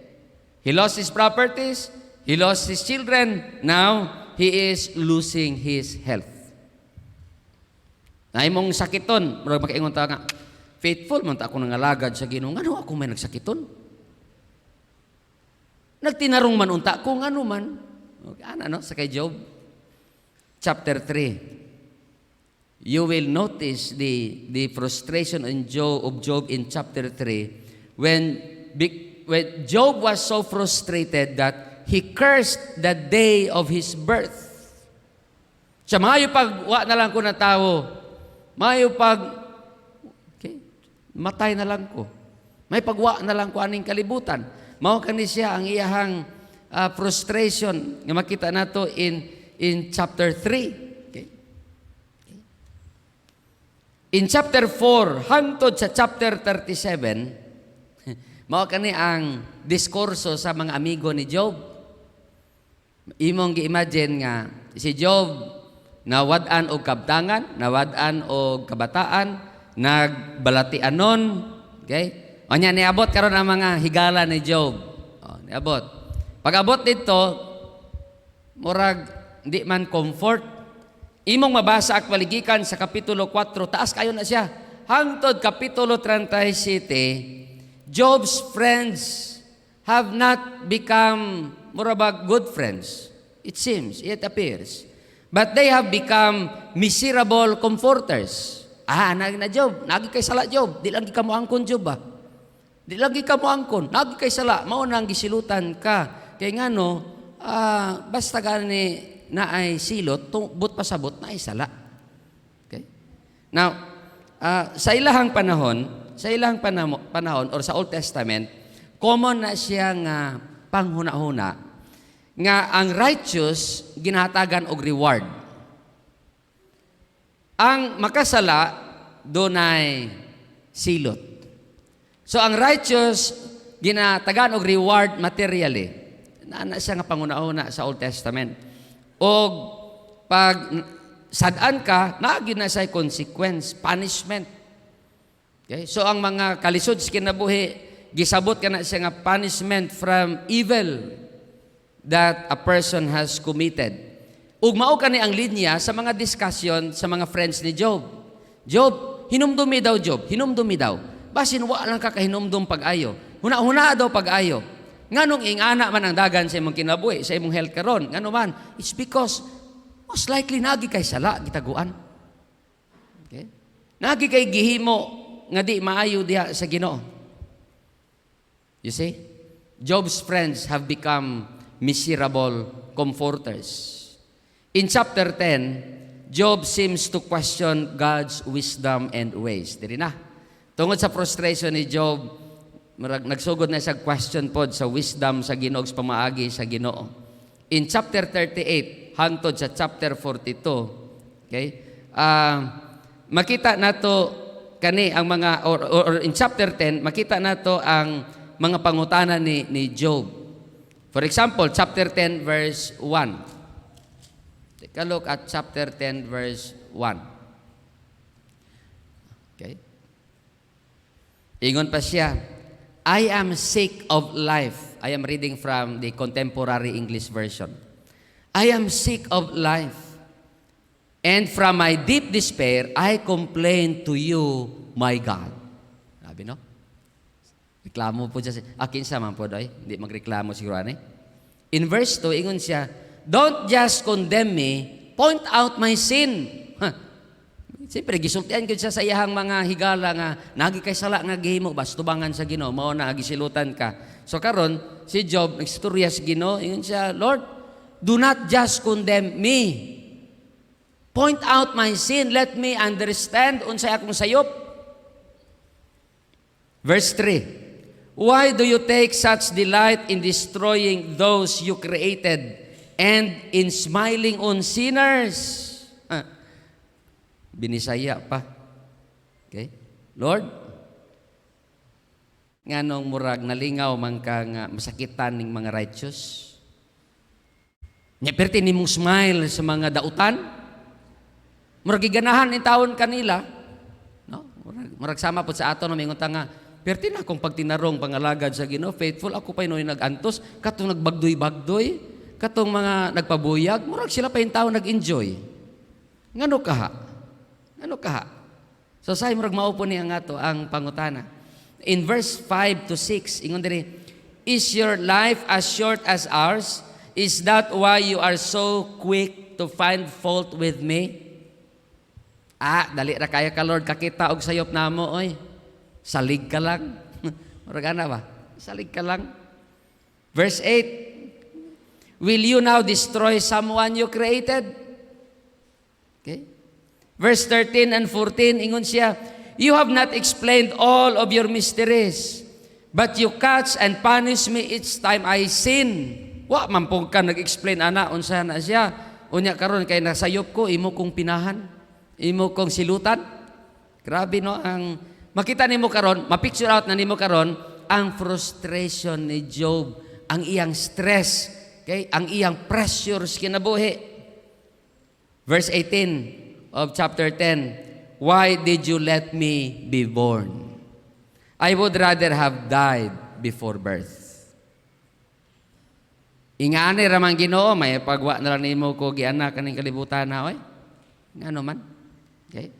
He lost his properties, he lost his children, now he is losing his health. Na imong sakiton, murag makaingon ta nga, faithful man ta ako nangalagad sa Ginoo, ngano ako may nagsakiton? Nagtinarong man unta ko ngano man. Ano sa kay Job? Chapter 3. You will notice the frustration of Job in chapter 3 when Job was so frustrated that he cursed the day of his birth. Siya maayo pag wa na lang ko na tao. Maayo pag matay na lang ko. May pagwa na lang ko aning kalibutan. Mao kani siya ang iyahang frustration nga makita nato in chapter 3. In chapter 4 hangtod sa chapter 37, mao kani ang diskurso sa mga amigo ni Job. Imong gi-imagine nga si Job nawad-an og kabtangan, nawad-an og kabataan, nagbalatianon, okay? Onya niabot karon ang mga higala ni Job. Niabot. Pag-abot dito, murag di man comfort. Imong mabasa ak paligikan sa kapitulo 4, taas kayo na siya. Hangtod kapitulo 37, Job's friends have not become murabag good friends. It seems, it appears. But they have become miserable comforters. Na Job, nagi kay sala Job, di lagi ka mo angkon Job ba? Di lagi ka mo angkon, nagi kay sala, mao nang gisilutan ka. Kay ngano, basta gani na ay silot, but pasabot na ay sala. Okay? Now, sa ilahang panahon or sa Old Testament, common na siya nga panghuna-huna nga ang righteous ginahatagan og reward. Ang makasala dunay silot. So ang righteous ginatagan og reward materially. Naa siya nga panghuna-huna sa Old Testament. Og pag sadaan ka, naagi na say consequence, punishment. Okay? So ang mga kalisod sa kinabuhi, gisabot ka na siya nga punishment from evil that a person has committed. Ug mao kani ang linya sa mga discussion sa mga friends ni Job. Job, hinumdumi daw Job, hinumdumi daw. Basin wa lang ka kahinumdum pag-ayo. Huna-huna daw pag-ayo. Nganong ingana man ang dagan sa imong kinabuhi, sa imong health karon? Ngano man? It's because most likely nagi kay sala gitaguan. Okay? Nagi kay gihimo nga di maayo diha sa Ginoo. You see? Job's friends have become miserable comforters. In chapter 10, Job seems to question God's wisdom and ways. Diri na. Tungod sa frustration ni Job, nagsugod na sa question pod sa wisdom sa Ginoo sa pamaagi sa Ginoo. In chapter 38 hangtod sa chapter 42, okay? Makita nato kani ang mga or in chapter 10 makita nato ang mga pangutana ni Job. For example, chapter 10 verse 1. Take a look at chapter 10 verse 1. Okay? Ingon pa siya, I am sick of life. I am reading from the Contemporary English Version. I am sick of life. And from my deep despair, I complain to you, my God. Sabi no? Reklamo po siya. Akin sa man po doy. Hindi magreklamo siguro ani. In verse 2, ingon siya, don't just condemn me, point out my sin. Siyempre, gisultian ko siya sa iyahang mga higala nga, nagi kay sala nga gihimo, bastubangan sa Ginoo, mao na gisilutan ka. So karon si Job, nagstorya sa Ginoo, ingon siya, Lord, do not just condemn me. Point out my sin, let me understand unsay akong sayop. Verse 3, why do you take such delight in destroying those you created and in smiling on sinners? Binisaya pa. Okay? Lord, nganong murag nalingaw man ka nga masakitan ning mga righteous? Nya perti nimong smile sa mga dautan? Murag giganahan ni taon kanila. No? Murag sama po sa ato no mingon ta nga Perti na akong pagtinarong pangalagad sa Ginoo, faithful ako pa inoy nagantos, katong nagbagdoy-bagdoy, katong mga nagpabuyag, murag sila pa yung tao nag-enjoy. Ngano kaha? Ngano kaha? So say murag maupo niya nga to ang pangutana. In verse 5 to 6, ingon diri, is your life as short as ours? Is that why you are so quick to find fault with me? Dali ra kaya ka Lord, kakita og sayop namo oy. Salig ka lang. Murag ana ba? Salig ka lang. Verse 8, will you now destroy someone you created? Okay. Verse 13 and 14, ingon siya, you have not explained all of your mysteries, but you catch and punish me each time I sin. Wa man po ka nag-explain ana unsa na siya. Unya karon kay nasayop ko, imo kong pinahan, imo kong silutan. Grabe no ang makita nimo karon, ma-picture out na nimo karon ang frustration ni Job, ang iyang stress, okay? Ang iyang pressures kinabuhi. Verse 18 of chapter 10, why did you let me be born? I would rather have died before birth. Ingani ramang Ginoo, may pagwa na lang nimo ko gianak kaning kalibutan na oy. Ngano man? Okay?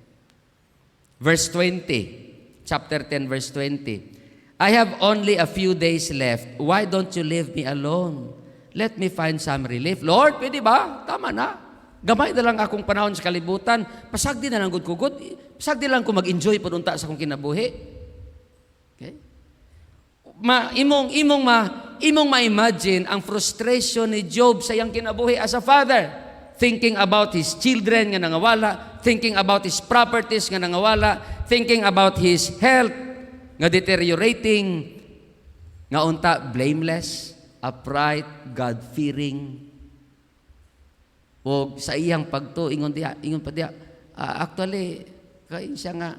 Verse 20. Chapter 10, verse 20. I have only a few days left. Why don't you leave me alone? Let me find some relief. Lord, pwede ba? Tama na. Gamay na lang akong panahon sa kalibutan. Pasagdi na lang gud ko. Pasagdi lang ko mag-enjoy padunta sa akong kinabuhi. Okay? Imong ma-imagine ang frustration ni Job sa iyang kinabuhi as a father. Thinking about his children nga nangawala, thinking about his properties nga nangawala, thinking about his health nga deteriorating, nga unta blameless, upright, God-fearing. O sa iyang pagto ingon pa diya, actually kay siya nga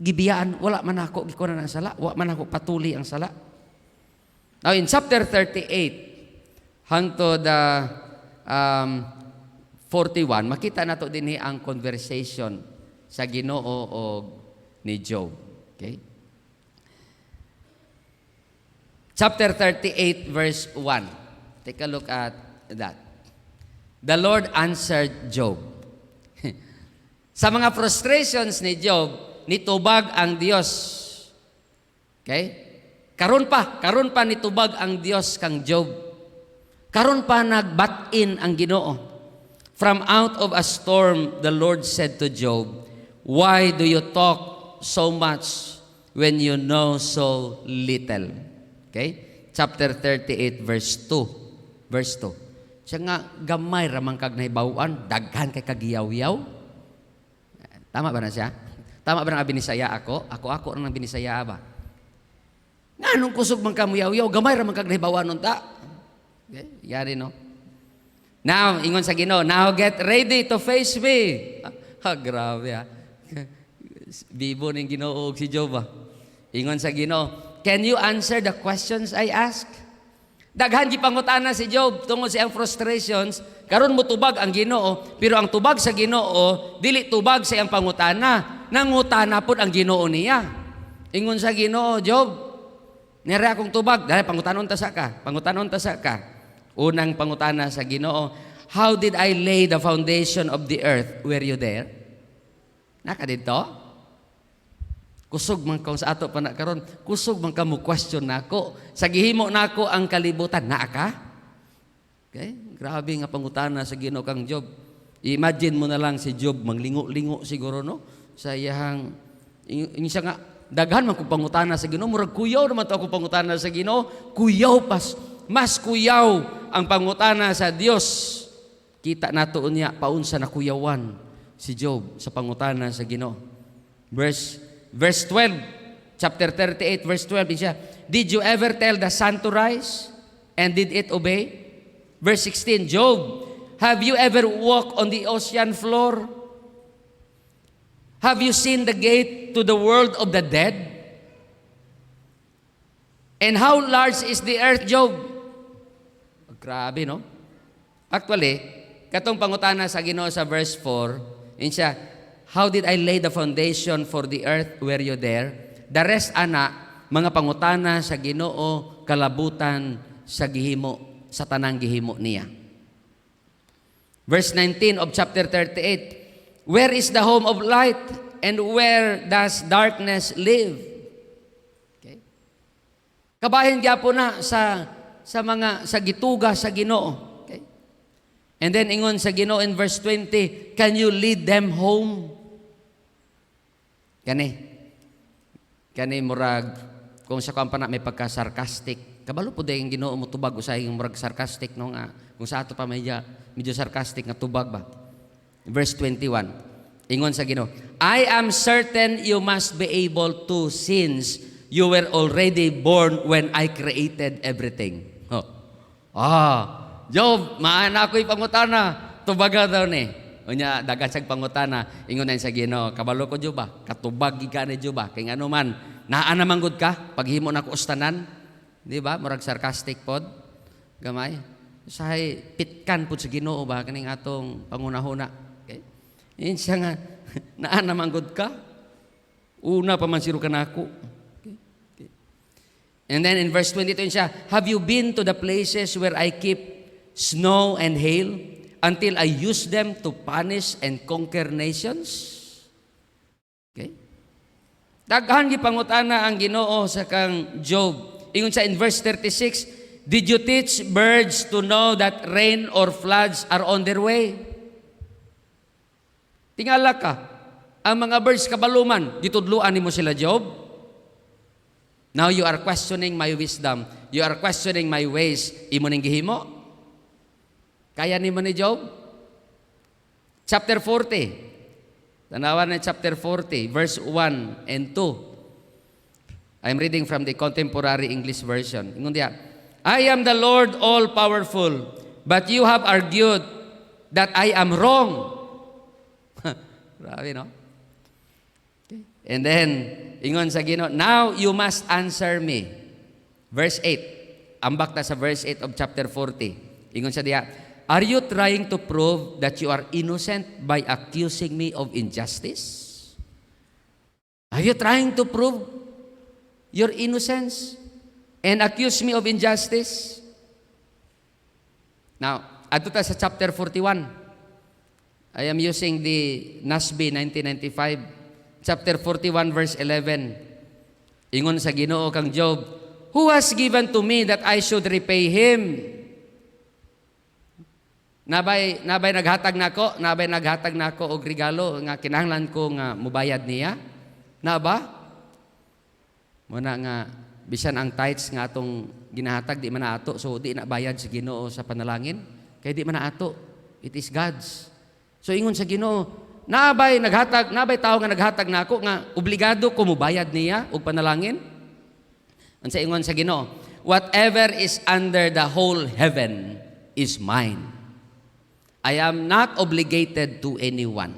gibiyaan, wala man ako gikunan ang sala, wala man ako patuli ang sala. Now in chapter 38 hangtod the 41, makita nato dinhi ang conversation sa Ginoo o ni Job. Okay? Chapter 38 verse 1. Take a look at that. The Lord answered Job. Sa mga frustrations ni Job, nitubag ang Dios. Okay? Karon pa nitubag ang Dios kang Job. Karon pa nagbatin ang Ginoo. From out of a storm, the Lord said to Job, why do you talk so much when you know so little? Okay? Chapter 38, verse 2. Verse 2. Siya nga, gamay ramang kag nahibawan, daghan kay kagiyaw-yaw. Tama ba na siya? Tama ba na binisaya ako? Ako nang binisaya ba? Nga nung kusog man ka muyaw-yaw, gamay ramang kag nahibawan nun ta. Okay? Yari no? Now, ingon sa Ginoo, now get ready to face me. Grabe ha. Bibo ng Ginoo si Job ha. Ingon sa Ginoo, can you answer the questions I ask? Daghan gipangutana si Job tungod sa iyang frustrations, karon mo tubag ang Ginoo, pero ang tubag sa Ginoo dili tubag sa iyang pangutana. Nangutana pud ang Ginoo niya. Ingon sa Ginoo, Job, nira akong tubag, dahil pangutanon ta sa ka. Unang pangutana sa Ginoo, how did I lay the foundation of the earth? Were you there? Naka dito? Kusog man ka sa ato pa na karon, kusog man ka mo question nako. Sa gihimo nako ang kalibutan, naa ka? Okay? Grabe nga pangutana sa Ginoo kang Job. Imagine mo na lang si Job, manglingo-lingo siguro no? Sa iyang, siya nga, daghan man kong pangutana sa Ginoo, murag kuyaw naman to ako pangutana sa Ginoo, kuyaw mas kuyaw ang pangutana sa Dios. Kita nato niya paunsa na kuyawan si Job sa pangutana sa Ginoo. Verse 12, chapter 38 verse 12 siya, did you ever tell the sun to rise and did it obey? Verse 16, Job, have you ever walked on the ocean floor? Have you seen the gate to the world of the dead? And how large is the earth, Job? Grabe, no? Actually, katong pangutana sa Ginoo sa verse 4, insya, how did I lay the foundation for the earth? Were you there? The rest, ana, mga pangutana sa Ginoo kalabutan sa gihimo sa tanang gihimo niya. Verse 19 of chapter 38, where is the home of light and where does darkness live? Okay. Kabahin gyapon na sa mga sa gituga sa Ginoo. Okay. And then ingon sa Ginoo in verse 20, can you lead them home? Kani murag kung sa kampana may pagka-sarcastic. Kabalo po dahil yung Ginoo mo tubag usay yung murag sarcastic no nga. Kung sa ato pa medyo sarcastic nga tubag ba. Verse 21. Ingon sa Ginoo, I am certain you must be able to since you were already born when I created everything. Oh. Job, maana ako'y pangutana. Tubaga daw ni. Unya dagan sag pangutana, ingon na sa Ginoo, kabalo ko Job ba? Katubag giga ni Job ba? Kay ano man, naa naman gud ka paghimo na ko ustanan. Di ba? Murag sarcastic pod. Gamay. Sahay pitkan pud sa Ginoo ba kaning atong pangunahuna. Okay? Yun siya nga, naa naman gud ka. Una pa man siro ka nako. Okay. And then in verse 22 siya, have you been to the places where I keep snow and hail until I use them to punish and conquer nations? Okay? Daghan gipangutana ang Ginoo sa kang Job. Ingon sa in verse 36, did you teach birds to know that rain or floods are on their way? Tingala ka, ang mga birds kabaluman, gitudluan nimo sila Job? Now you are questioning my wisdom. You are questioning my ways. Imo ning gihimo? Kaya nimo ni Job? Chapter 40. Tanawan na chapter 40, verse 1 and 2. I'm reading from the Contemporary English Version. Ingon diya, I am the Lord all-powerful, but you have argued that I am wrong. Grabe, no? Okay. And then, ingon sa Ginoo, now you must answer me. Verse 8. Ambak na sa verse 8 of chapter 40. Ingon sa diya, are you trying to prove that you are innocent by accusing me of injustice? Are you trying to prove your innocence and accuse me of injustice? Now, adto ta sa chapter 41. I am using the NASB 1995. Chapter 41 verse 11. Ingon sa Ginoo kang Job, who has given to me that I should repay him? Nabay naghatag nako og regalo nga kinahanglan ko nga mubayad niya? Na ba? Muna nga bisan ang tithes nga atong ginahatag di man ato, so di na bayad sa Ginoo sa panalangin kay di man ato, it is God's. So ingon sa Ginoo, nabay tao nga naghatag nako nga obligado ko mubayad niya og panalangin? Unsa ingon sa Ginoo, whatever is under the whole heaven is mine. I am not obligated to anyone.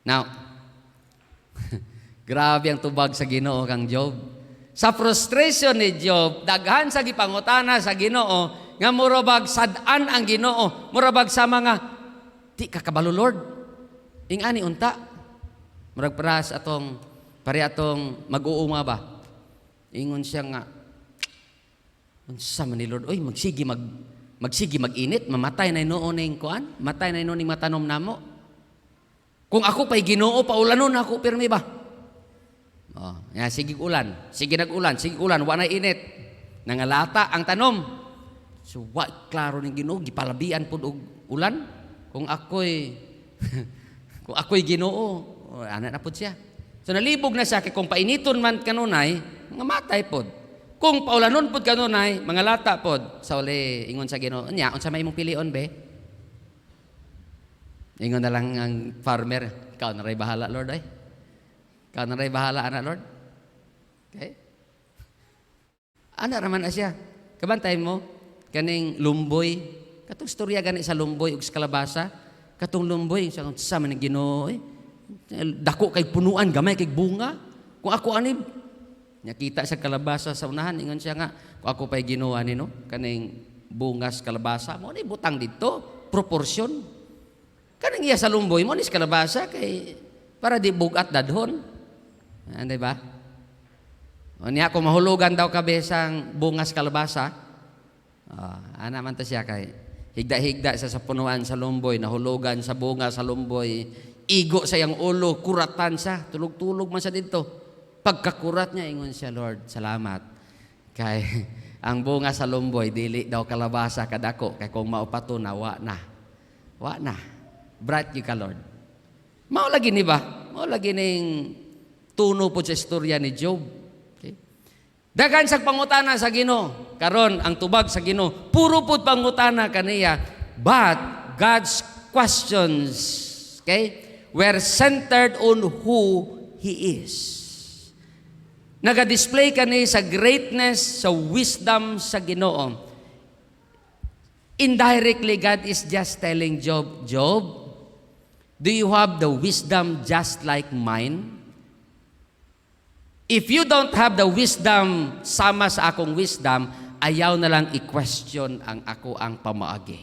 Now, grabe ang tubag sa Ginoo kang Job. Sa frustration ni Job, daghan sa gipangutana sa Ginoo nga murabag sad-an ang Ginoo, murabag sa mga di ka kabalo Lord. Ingani unta. Murag paras atong mag-uuma ba. Ingon siya nga unsa man ni Lord, oy magsigi mag-init, mamatay na noon ning kuan, matay na noon ning matanom namo. Kung ako pa'y Ginoo, paulanon ako pirmi ba? Oh, sige nag-ulan, wa na init. Nangalata ang tanom. So, klaro ning Ginoo, gipalabian pud og ulan. Kung ako'y Ginoo, ana na pud siya. So nalibog na siya kay kung painiton man kanunay, nga matay pud. Kung paulanon pud kanunay, mga lata pod. Sa uli ingon sa Ginoo, nya unsa may imong pilion be? Ingon na lang ang farmer, ikaw na ray bahala Lord ay. Ikaw na ray bahala ana Lord. Okay? Ana raman na siya. Kabantay mo kaning lumboy, katong istorya gani sa lumboy ug sa kalabasa. Katong lumboy sa man Ginoo eh. Dako kay punuan gamay kay bunga. Kung ako ani nakita sa kalabasa sa unahan, ingon siya nga, kung ako pa'y ginawa ni no, kaning bungas kalabasa, mo ni butang dito, proportion. Kaning iya sa lumboy mo ni kalabasa, kay, para di bugat dadhon. Di ba? O niya, kung mahulugan daw kabesang bungas kalabasa, ana man to siya kay higda-higda sa punuan sa lumboy, nahulugan sa bunga sa lumboy, igo sa yang ulo, kuratan siya, tulog-tulog man siya dito. Pagkakurat niya, ingon siya, Lord, salamat. Kay ang bunga sa lumboy, dili daw kalabasa kadako, kay kung maupato na, wa na. Bright you ka, Lord. Mao lagi ni ba? Mao lagi ning tuno po sa istorya ni Job. Okay? Daghan sa pangutana sa Ginoo. Karon ang tubag sa Ginoo, puro pud pangutana kaniya. But God's questions, okay, were centered on who He is. Naga-display kani sa greatness, sa wisdom sa Ginoo. Indirectly, God is just telling Job, Job, do you have the wisdom just like mine? If you don't have the wisdom sama sa akong wisdom, ayaw na lang i-question ang ako ang pamaagi.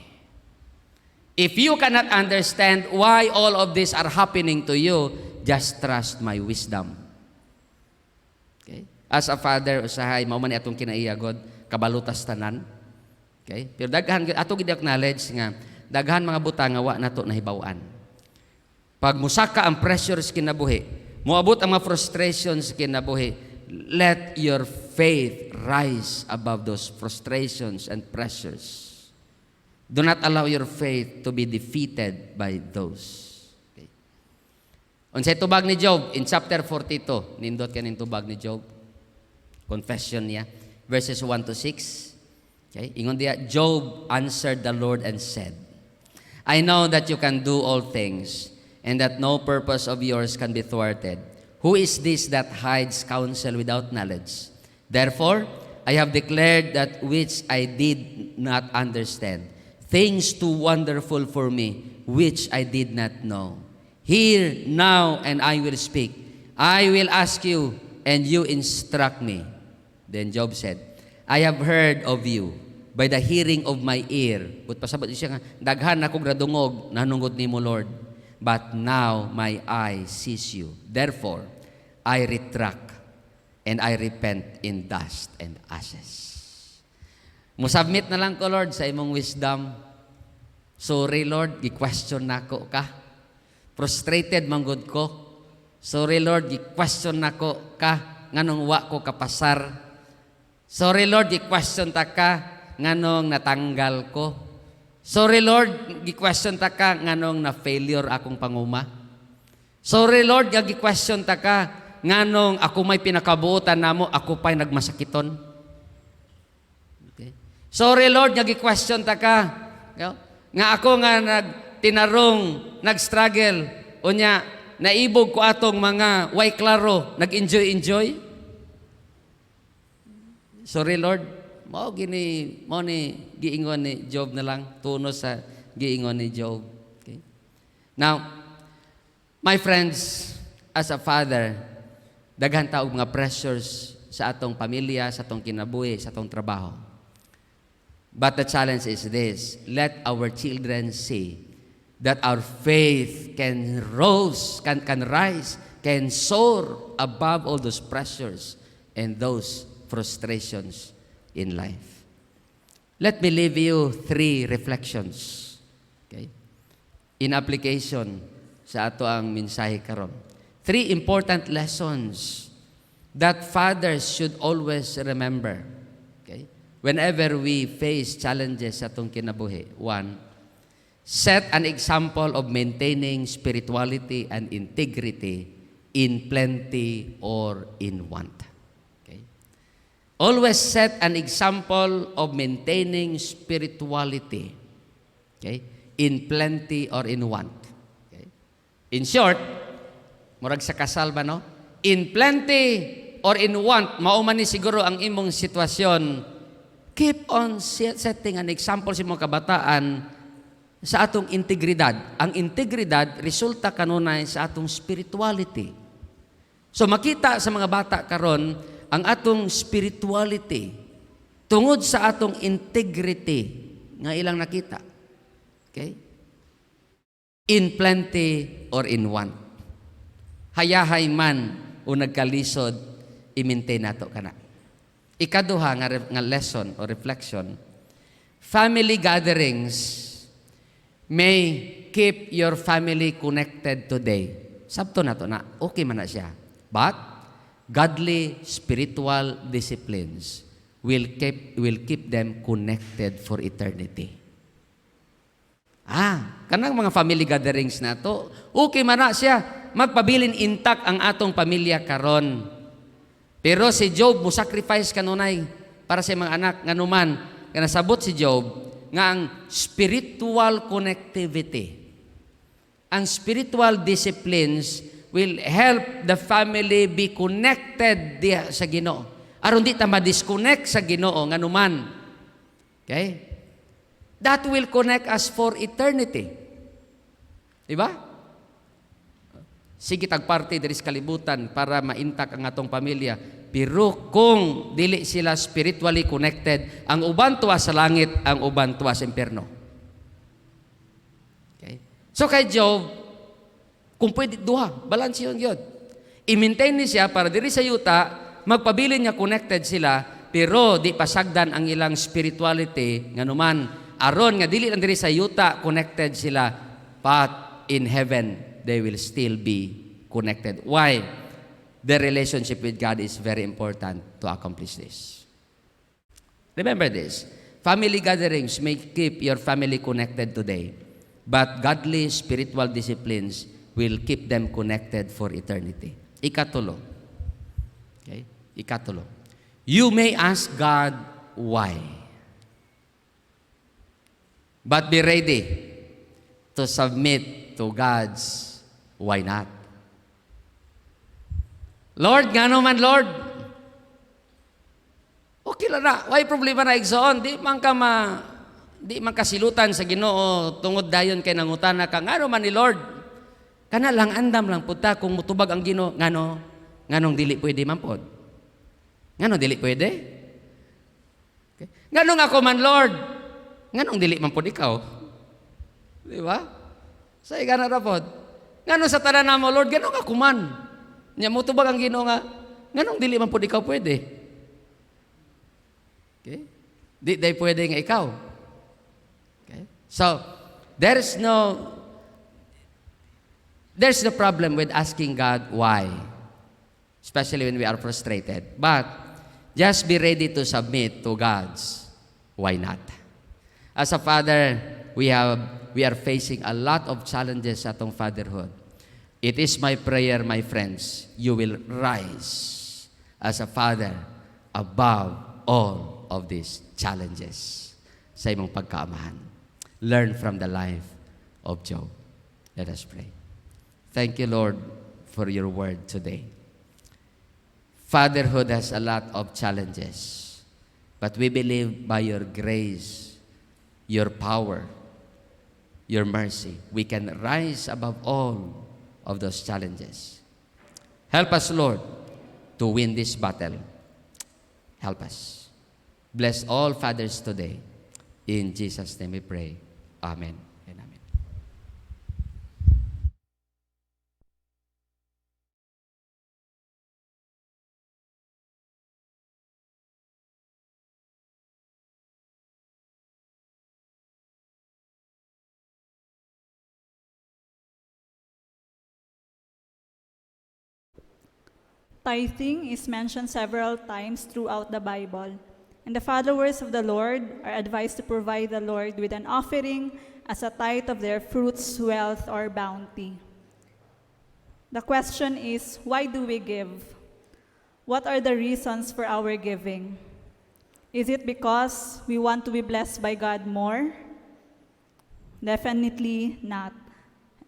If you cannot understand why all of this are happening to you, just trust my wisdom. Okay? As a father, usahay, mao man atong kinaiyagod, kabalutas tanan. Okay? Pero daghan, ato gid acknowledge nga, daghan mga butang nga wa nato nahibaw-an. Pag musaka ang pressures kinabuhi, moabot ang mga frustrations kinabuhi, let your faith rise above those frustrations and pressures. Do not allow your faith to be defeated by those. Okay. Unsay tubag ni Job in chapter 42, nindot kaning tubag ni Job. Confession niya, verses 1 to 6. Okay, ingon diya, Job answered the Lord and said, I know that you can do all things, and that no purpose of yours can be thwarted. Who is this that hides counsel without knowledge? Therefore, I have declared that which I did not understand, things too wonderful for me, which I did not know. Hear now, and I will speak. I will ask you, and you instruct me. Then Job said, I have heard of you by the hearing of my ear. But pasabot siya nga, daghan akong radungog, nanungod nimo Lord. But now my eye sees you. Therefore, I retract, and I repent in dust and ashes. Musubmit na lang ko, Lord, sa imong wisdom. Sorry, Lord, gi-question nako ka. Frustrated manggod ko. Sorry, Lord, gi-question nako ka. Nganong wa ko kapasar. Sorry, Lord, gi-question ta ka. Nganong natanggal ko. Sorry, Lord, gi-question ta ka. Nganong na-failure akong panguma. Sorry, Lord, gi-question ta ka. Nganong ako may pinakabuotan namo, ako pa'y nagmasakiton. Sorry, Lord, nag-question ta ka. Nga ako nga nagtinarong, nag-struggle. O nya, naibog ko atong mga way klaro, nag-enjoy. Sorry, Lord. Mo ni giingon ni Job na lang. Tuno sa giingon ni Job. Okay? Now, my friends, as a father, daghan taog mga pressures sa atong pamilya, sa atong kinabuhi, sa atong trabaho. But the challenge is this, let our children see that our faith can rise, can soar above all those pressures and those frustrations in life. Let me leave you 3 reflections. Okay? In application sa ato ang mensahe karon. 3 important lessons that fathers should always remember. Okay? Whenever we face challenges sa atong kinabuhi. 1, set an example of maintaining spirituality and integrity in plenty or in want. Okay? Always set an example of maintaining spirituality, okay, in plenty or in want. Okay? In short, murag sa kasal ba, no? In plenty or in want, mauman ni siguro ang imong sitwasyon. Keep on setting an example sa mga kabataan sa atong integridad. Ang integridad, resulta kanunay sa atong spirituality. So makita sa mga bata karon ang atong spirituality tungod sa atong integrity nga ilang nakita. Okay? In plenty or in want. Hayahay man o nagkalisod, i-maintain nato kana. Ikaduha nga lesson or reflection, family gatherings may keep your family connected today. Sabto na to na, okay man na siya. But godly spiritual disciplines will keep them connected for eternity. Kanang mga family gatherings na to, okay man na siya, magpabilin intact ang atong pamilya karon. Pero si Job mo sacrifice kanunay para sa mga anak nganuman, kana sabot si Job nga ang spiritual connectivity, ang spiritual disciplines will help the family be connected diha sa Ginoo. Aron di ta ma-disconnect sa Ginoo nganuman. Okay? That will connect us for eternity. Diba? Sige tagparty diri sa kalibutan para maintak ang atong pamilya. Pero kung dili sila spiritually connected, ang uban tuwa sa langit, ang uban tuwa sa impyerno. Okay? So kay Job, kung pwede duha, balance yun yun. I-maintain ni siya para diri sa yuta, magpabilin niya connected sila, pero di pasagdan ang ilang spirituality, nga naman, aron nga dili lang diri sa yuta connected sila, but in heaven they will still be connected. Why? The relationship with God is very important to accomplish this. Remember this, family gatherings may keep your family connected today, but godly spiritual disciplines will keep them connected for eternity. Ikatulo. Okay? Ikatulo. You may ask God why, but be ready to submit to God's why not. Lord, ngano man Lord? Okay lang na. Why problema na igsoon? Di man kasilutan sa Ginoo tungod dayon kay nangutana ka ngano man ni Lord. Kana lang andam lang puta kung mutubag ang Ginoo nganong dili pwede man pod. Nganong dili pwede? Okay. Nganong ako man Lord? Nganong dili man pod ikaw? Di ba? Sa igana ra pod. Nganong sa tanan namo Lord, ganong ako man? Nya mutubag ang Ginoo nga nganong dili man pod ikaw pwede? Okay? Di day pwede nga ikaw. Okay? So, there's no problem with asking God why, especially when we are frustrated. But just be ready to submit to God's why not. As a father, we are facing a lot of challenges sa atong fatherhood. It is my prayer, my friends, you will rise as a father above all of these challenges sa imong pagkaamahan. Learn from the life of Job. Let us pray. Thank you, Lord, for your word today. Fatherhood has a lot of challenges, but we believe by your grace, your power, your mercy, we can rise above all of those challenges. Help us, Lord, to win this battle. Help us. Bless all fathers today. In Jesus' name we pray. Amen and amen. Tithing is mentioned several times throughout the Bible, and the followers of the Lord are advised to provide the Lord with an offering as a tithe of their fruits, wealth, or bounty. The question is, why do we give? What are the reasons for our giving? Is it because we want to be blessed by God more? Definitely not.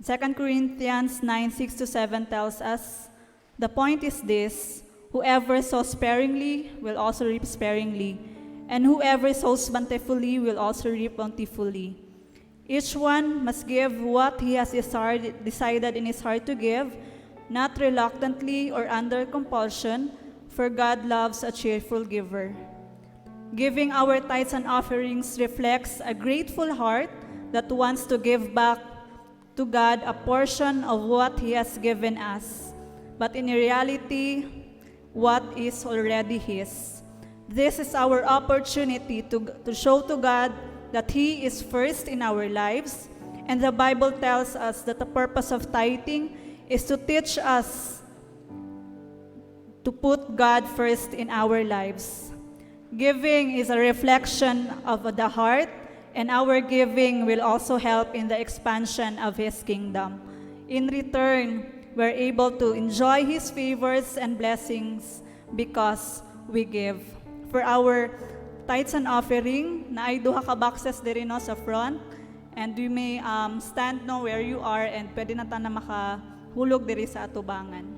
2 Corinthians 9:6-7 tells us, the point is this, whoever sows sparingly will also reap sparingly, and whoever sows bountifully will also reap bountifully. Each one must give what he has decided in his heart to give, not reluctantly or under compulsion, for God loves a cheerful giver. Giving our tithes and offerings reflects a grateful heart that wants to give back to God a portion of what He has given us. But in reality, what is already His. This is our opportunity to show to God that He is first in our lives. And the Bible tells us that the purpose of tithing is to teach us to put God first in our lives. Giving is a reflection of the heart, and our giving will also help in the expansion of His kingdom. In return, we're able to enjoy His favors and blessings because we give. For our tithes and offering, na ay duha ka boxes diri no sa front, and we may stand no where you are, and pwede na ta na makahulog diri sa atubangan.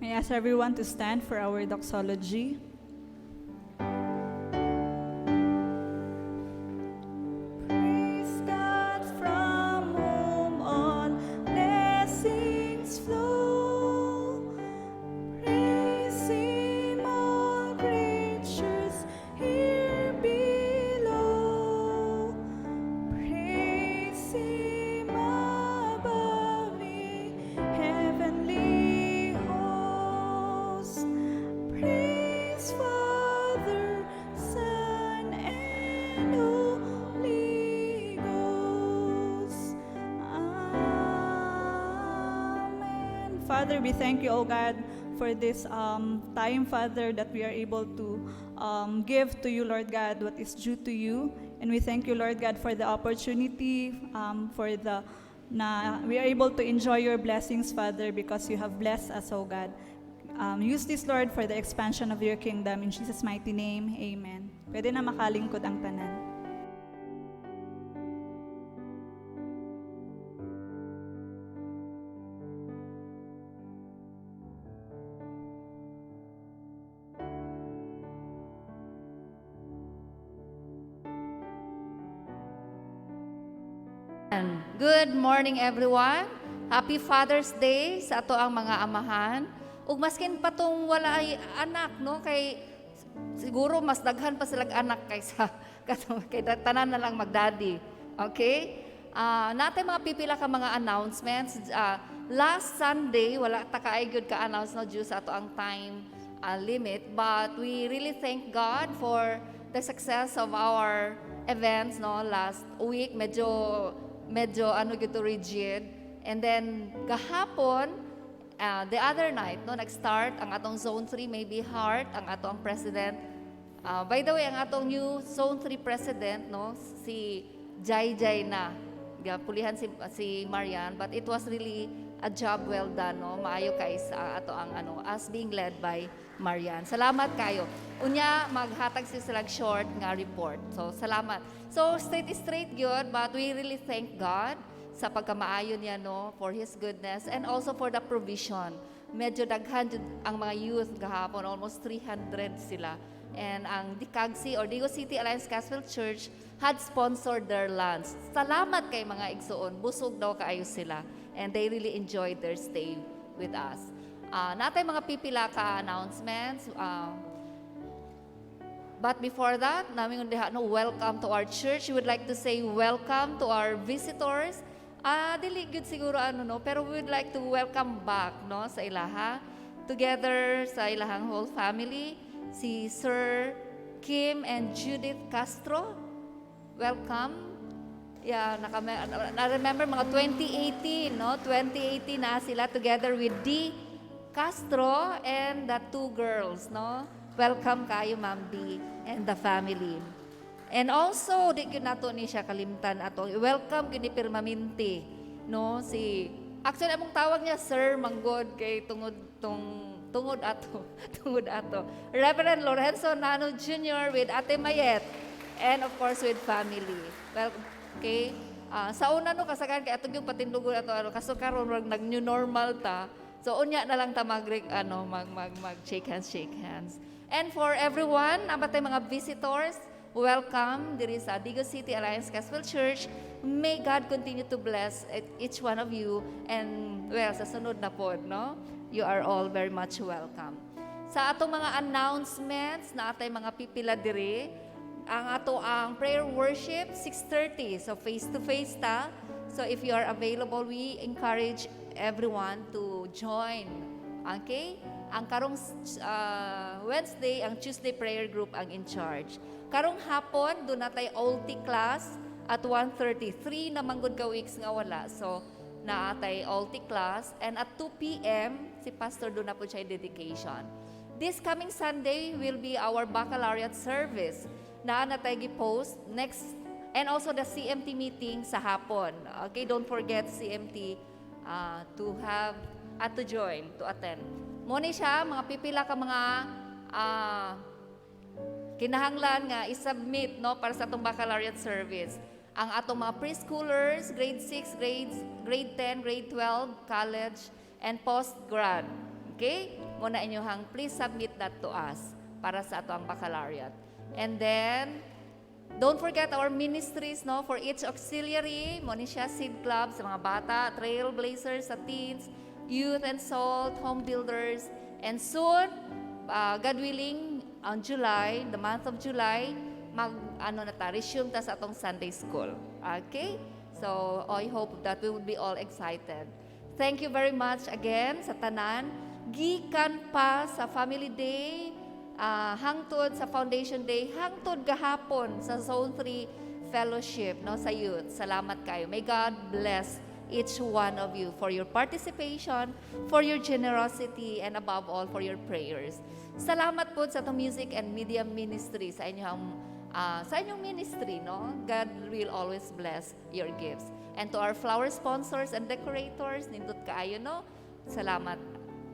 May I ask everyone to stand for our doxology. Praise God from whom all blessings flow. Praise Him, all creatures here below. Praise Him above the heavenly host. Praise Father, Son, and Holy Ghost. Amen. Father, we thank you, O God, for this time, Father, that we are able to give to you, Lord God, what is due to you. And we thank you, Lord God, for the opportunity, we are able to enjoy your blessings, Father, because you have blessed us, O God. Use this, Lord, for the expansion of your kingdom. In Jesus' mighty name, amen. Pwede na makalingkod ang tanan. Good morning, everyone. Happy Father's Day sa ato ang mga amahan. Ug maskin pa tong wala ay anak, no, kay siguro mas daghan pa silang anak kaysa kay tanan na lang magdaddy. Okay? Natay mga pipila ka mga announcements. Last Sunday wala ta kaay gyud ka announce no due sa ato ang time limit, but we really thank God for the success of our events no last week. Medyo ano gito rigid, and then gahapon the other night no nag-start ang atong Zone 3 Maybe Heart ang atong president. By the way, ang atong new Zone 3 president no si Jai na pulihan si Marian, but it was really a job well done no, maayo kay sa ato ang as being led by Marian. Salamat kayo. Unya maghatag sila short nga report. So salamat. So straight good, but we really thank God sa pagkamaayo niya no for His goodness and also for the provision. Medyo daghan jud ang mga youth gahapon, almost 300 sila. And ang Dicagsi or Digo City Alliance Gospel Church had sponsored their lunch. Salamat kay mga igsoon. Busog daw kaayo sila. And they really enjoyed their stay with us. Natay mga pipila ka announcements. But before that, namin welcome to our church. We would like to say welcome to our visitors. Dili good siguro pero we would like to welcome back sa ilaha. Together sa ilahang whole family, si Sir Kim and Judith Castro. Welcome. Yeah, I remember mga 2018, 2018 na sila together with D. Castro and the two girls, Welcome kayo, Ma'am D, and the family. And also, di ko nato ni siya kalimtan ato. Welcome kini permanente, actually among tawag niya Sir Manggod kay tungod ato. Reverend Lorenzo Nano Jr. with Ate Mayet, and of course with family. Well, okay. Sa una kasagan kay atong yung patindugon ato kaso karon nag-new normal ta. So unya na lang ta mag shake hands. And for everyone, abatay mga visitors, welcome diri sa Digos City Alliance Gospel Church. May God continue to bless each one of you, and sa sunod na pod, you are all very much welcome. Sa atong mga announcements na atay mga pipila diri, ang prayer worship 6:30, so face to face ta. So if you are available, we encourage everyone to join. Okay? Ang karong Wednesday, ang Tuesday prayer group ang in charge. Karong hapon, doon natay OLT class at 1:30. 3 na manggod ka weeks nga wala. So, naatay OLT class. And at 2 p.m., si Pastor doon na po siya dedication. This coming Sunday will be our baccalaureate service na natay gi-post next, and also the CMT meeting sa hapon. Okay, don't forget CMT to have at to join, to attend. Muna siya, mga pipila ka mga kinahanglan nga isubmit para sa atong baccalaureate service. Ang atong mga preschoolers, grade 6, grade 10, grade 12, college, and post-grad. Okay? Muna inyohang please submit that to us para sa atong baccalaureate. And then, don't forget our ministries, for each auxiliary, muna siya seed club sa mga bata, trailblazers sa teens, Youth and Salt, Home Builders, and soon, God willing, on July, the month of July, resume ta sa atong Sunday school. Okay? So, I hope that we would be all excited. Thank you very much again sa tanan. Gikan pa sa Family Day, hangtod sa Foundation Day, hangtod gahapon sa Zone 3 Fellowship, sa youth. Salamat kayo. May God bless each one of you for your participation, for your generosity, and above all, for your prayers. Salamat po sa itong music and media ministry sa inyong ministry, God will always bless your gifts. And to our flower sponsors and decorators, nindot kaayo, salamat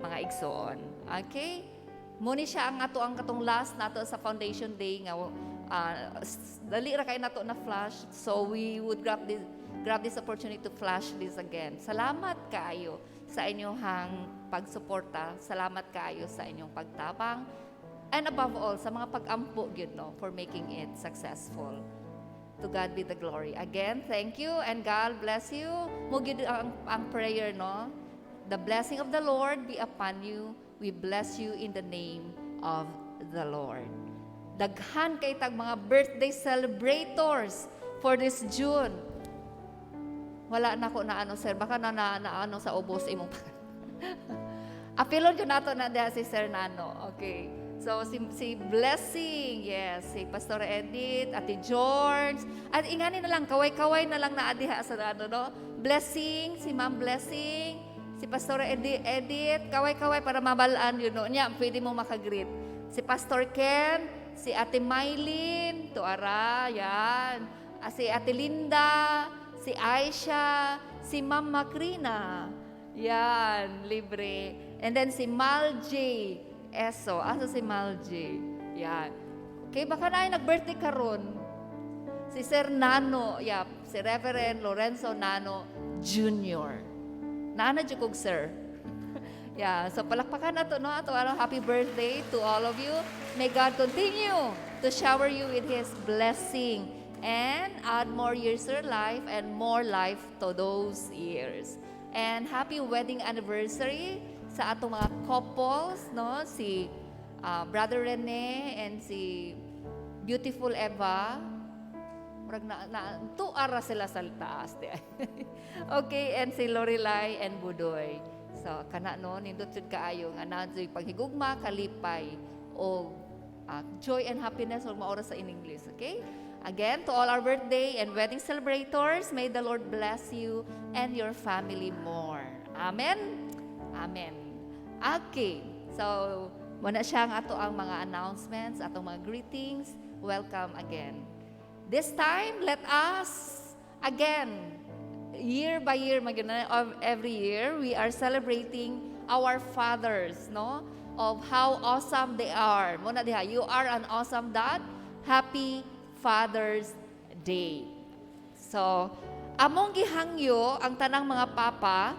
mga igsoon. Okay? Muni siya ang katong last nato sa Foundation Day nga dali ra kay nato na flash, so we would grab this opportunity to flash this again. Salamat kaayo sa inyong pagsuporta. Salamat kaayo sa inyong pagtabang. And above all, sa mga pag-ampo for making it successful. To God be the glory. Again, thank you and God bless you. Mugid ang prayer, The blessing of the Lord be upon you. We bless you in the name of the Lord. Daghan kay tag mga birthday celebrators for this June. Wala na ko na sir. Baka na sa ubos imong apilon ko nato na diha si Sir Nano. Okay. So, si Blessing, yes, si Pastor Edith, Ate George, at ingani na lang, kaway-kaway na lang na adiha sa Blessing, si Ma'am Blessing, si Pastor Edith, kaway-kaway para mabalaan niya, pwede mo makagreet. Si Pastor Ken, si Ate Mylene, tuara, yan, si Ate Linda, si Aisha, si Ma'am Macrina, yan, libre. And then si Mal J. Eso, asa si Mal J. Yan. Okay, baka na ay nag-birthday karon. Si Sir Nano, si Reverend Lorenzo Nano Jr. Nana jukog sir. So palakpakan na to, ato happy birthday to all of you. May God continue to shower you with His blessing and add more years to your life and more life to those years. And happy wedding anniversary sa atong mga couples, si Brother Rene and si Beautiful Eva. Murag tuara sila sa taas. Di ay. Okay, and si Lorelai and Budoy. So, kana no, nindot jud kaayo nga nadyo'y paghigugma, kalipay, o joy and happiness, or maoras sa in English, okay? Again, to all our birthday and wedding celebrators, may the Lord bless you and your family more. Amen? Amen. Okay, so, muna siya ang ato ang mga announcements, atong mga greetings. Welcome again. This time, let us, again, year by year, every year, we are celebrating our fathers, no? Of how awesome they are. Muna diha, you are an awesome dad. Happy Father's Day. So, among gihangyo ang tanang mga papa,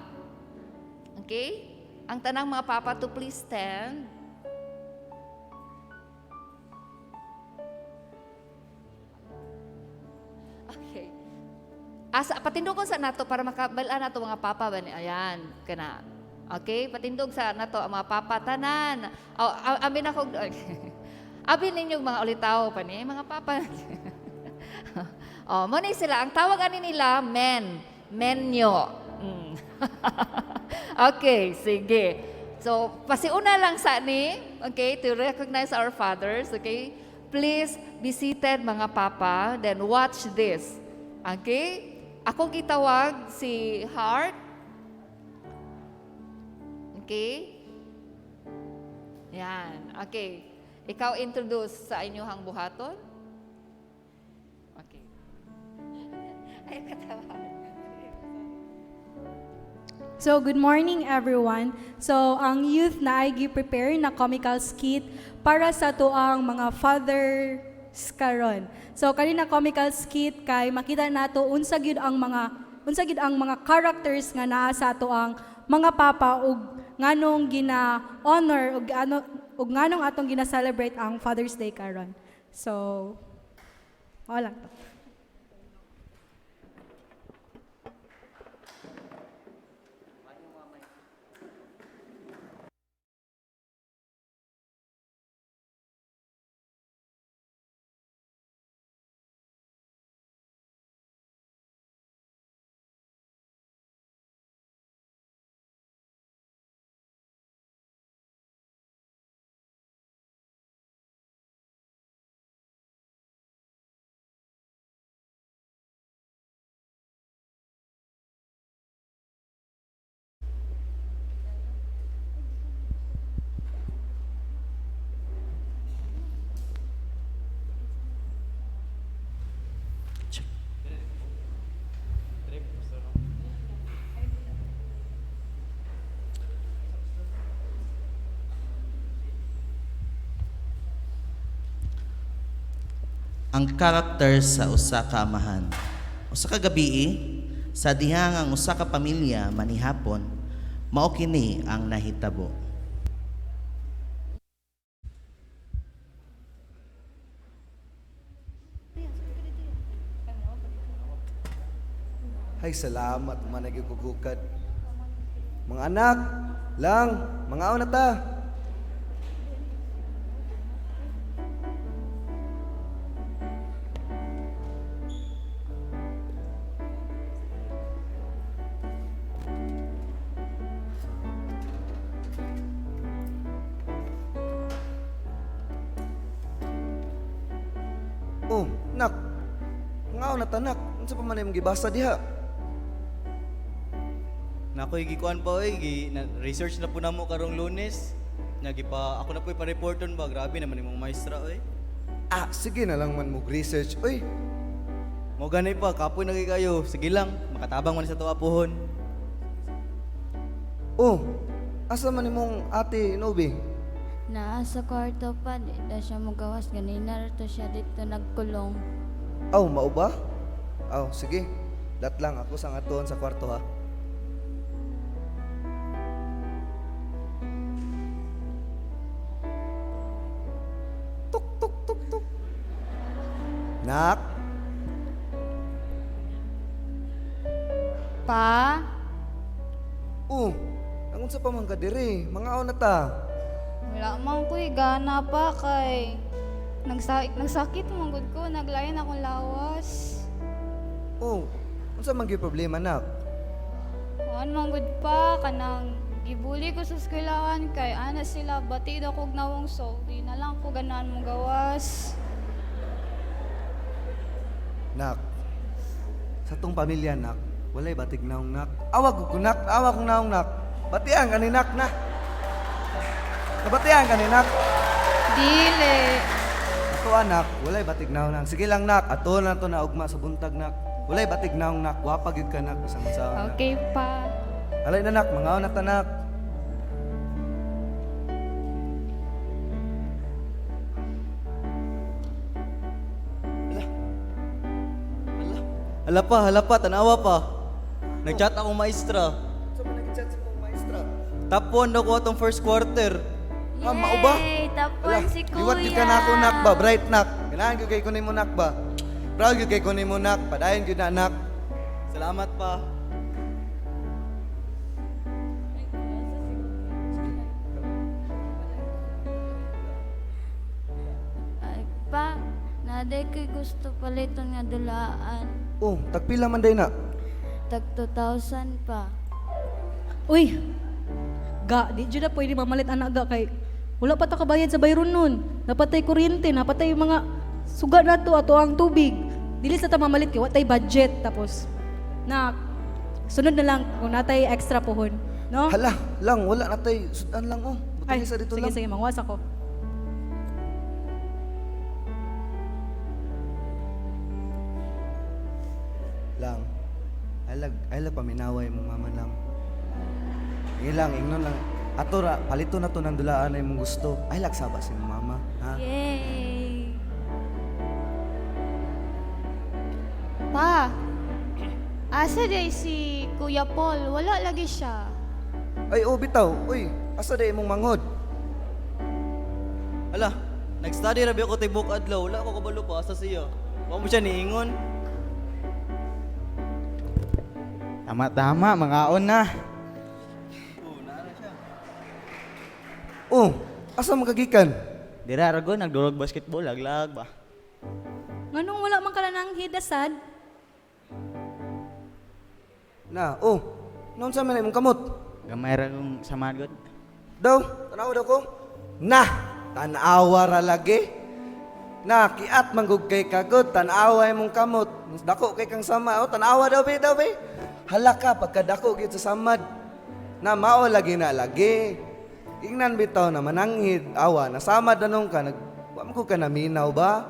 okay? Ang tanang mga papa to please stand. Okay. Patindog ko sa nato para makabalaan nato mga papa ba ni ayan kana. Okay, patindog sa nato ang mga papa tanan. Amin ako abi ninyong mga ulitaw pa ni mga papa. Mo ni sila ang tawag ani nila menyo. Okay, sige. So, pasiuna lang sa ni, okay, to recognize our fathers, okay? Please be seated mga papa, then watch this. Okay? Ako gitawag si Heart. Okay? Yan. Okay. Ikaw introduce sa inyong buhaton. Okay. Ay, katawa. So, good morning everyone. So, ang youth na ay gi-prepare na comical skit para sa tuang mga fathers karon. So, kanina comical skit kay makita nato unsa gyud ang mga characters nga naa sa tuang mga papa ug nganong gina-honor ug nganong atong gina-celebrate ang Father's Day karon. So, wala to. Ang karakter sa usa ka amahan. Usa ka gabii sa dihang ang usa ka pamilya manihapon, mao kini ang nahitabo. Ay, salamat man nagigugukad. Mga anak, lang, mga aw na ta. Oh, nak. Mga aw na ta, nak. Unsa pa man imong gibasa diha? Nakoy gikuan pa oy, research na po namo karong Lunes. Ako na po pa-reporton ba, grabe naman imong maestra oy. Ah, sige na lang man mo research. Uy, Mo ganay pa, kapoy na kayo. Sige lang, makatabang man sa tuwa pohon. oh, asa man imong ate Nobi? Naa sa kwarto pa, di na siya magawas. Ganina rito siya dito nagkulong. Aw, mao ba? Aw, sige. Dat lang ako sa ngatuon sa kwarto ha. Tuk tuk tuk tuk. Nak, Pa? oh, nangunsa pa man ka diri? Mga aw na ta. Wala man ko'y gana pa kay Nagsakit manggod ko, naglayan akong lawas. Oh, unsa man gyud problema nak? Kuan manggod pa kanang gibuli ko sa eskwelahan kay ana sila batid ako og nawong so di na lang ko ganahan mong gawas. Nak. Sa tong pamilya nak, walay batig naong nak. Awag ko nak, awag kong naong nak. Batian ka ni nak na. Nabatian ka ni nak. Dili. Ako anak, walay batig naong nak. Sige lang nak, ato na to na ugma sa buntag nak. Walay batig naong nak, wapag yun ka nak. Sama-sama nak. Okay pa. Alay na nak, mga na tanak. Hala pa, tanawa pa. Nag-chat akong maestra. Sa man nag-chat sa mong maestra? Tapon daw ko atong first quarter. Ah, mao ba? Yay! Tapuan si Kuya. Liwat gyud ka na ako nak ba, bright nak. Kailangan gyud kay kunin mo nak ba. Proud gyud kay kunin mo nak, padayon gyud na nak. Salamat pa. Ay pa, naday ko'y gusto paliton nga dulaan. Oh, tagpila man day na. Tag 2,000 pa. Uy, ga, di dyan na pwede mamalit anak ga kay wala pa ta kabayad sa bayron nun. Napatay kuryente, napatay yung mga suga na to, ato ang tubig. Dili sa ta mamalit kay watay budget. Tapos, na, sunod na lang kung natay extra pohon. No? Hala, lang, wala na tay. Sudan lang oh. Ay, Butang isa dito sige, lang. sige, mangwas ako. Lang. Ay lag paminaway mo mama lang. Ilang, ingnon lang. Ato ra, palito na to ng dulaan ay mong gusto. Ay lag saba si mama, ha? Yay! Pa, asa day si Kuya Paul? Wala lagi siya. Ay, oh, bitaw. Uy, asa day mong manghod? Hala, nag-study rabi ako tibok adlaw. Wala ko kabalo pa asa siya. Wa mo siya niingon. Tama-tama, mangaon na. Oh, asa magagikan? Dira rago nagdurog basketball laglag ba. Nganong wala man ka na nang hidasad? Na, oh. Noon sa man imong kamot? Gamay ra kong samad gud. Daw, tanaw daw ko. Na, tanawa ra lagi. Na, kiat manggug kay kagod, tanawa imong kamot. Mas dako kay kang sama, oh, tanawa daw be. Hala ka pagkadako gyud sa samad. Na mao lagi na lagi. Ingnan bitaw na mananghid, awa, nasamad na nung ka, wam ko ka naminaw ba?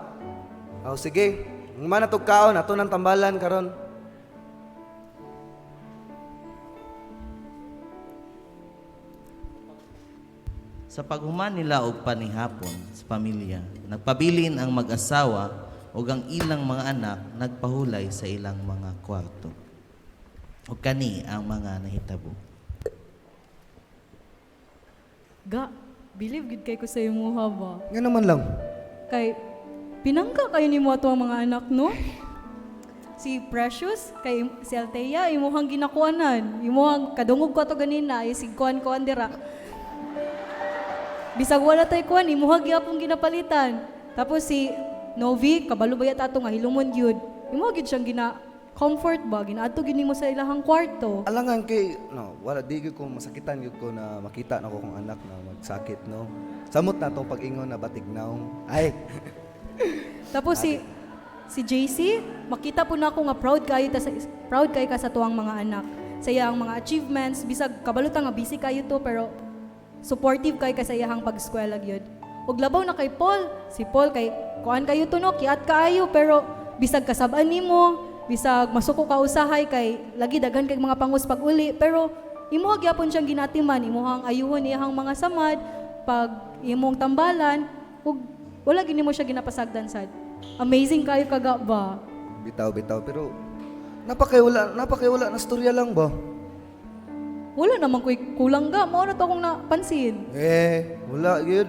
Oh, sige, ang mana tog kaon, ato ng tambalan karon. Sa paghuman nila og panihapon sa pamilya, nagpabilin ang mag-asawa ug ang ilang mga anak nagpahulay sa ilang mga kwarto. Ug kani ang mga nahitabo. Ga, believe gid kay ko sa imuha ba? Nga naman lang. Kay pinangga kayo ni mo ato ang mga anak, no? Si Precious, kay si Althea, imuhang ginakuanan. Imuhang kadungog ko ato ganina, ay sigkuan-kuan dira. Bisag wala tay kuan, imuhang gyapon ginapalitan. Tapos si Novi, kabalo bayat ato nga hilumon gyud. Imuhang gyud siyang comfort ba, ginaadto gini mo sa ilahang kwarto. Alangan kay, no, wala di gyud ko masakitan gyud ko na makita na ko kong anak na magsakit, no. Samot na tong pag-ingon na batignaong. Ay. Tapos si JC, makita po na ako nga proud kayo ka sa tuwang mga anak. Sa iyang mga achievements, bisag kabalutan nga busy kayo to, pero supportive kayo ka sa iyang pag-eskwela gyud. Ug labaw na kay Paul, si Paul kay kuan kayo to no, kiat kaayo, pero bisag kasab-an nimo, bisag masuko ka usahay kay lagi daghan kay mga pangus pag-uli, pero imuha gyapon siyang ginatiman, imuhang ayuhon iyang mga samad pag imong tambalan ug wala gini mo siya ginapasagdan sad. Amazing kayo kaga ba? Bitaw, pero napakay wala na storya lang ba? Wala naman ko'y kulang ga, mao na to akong napansin. Wala gyud.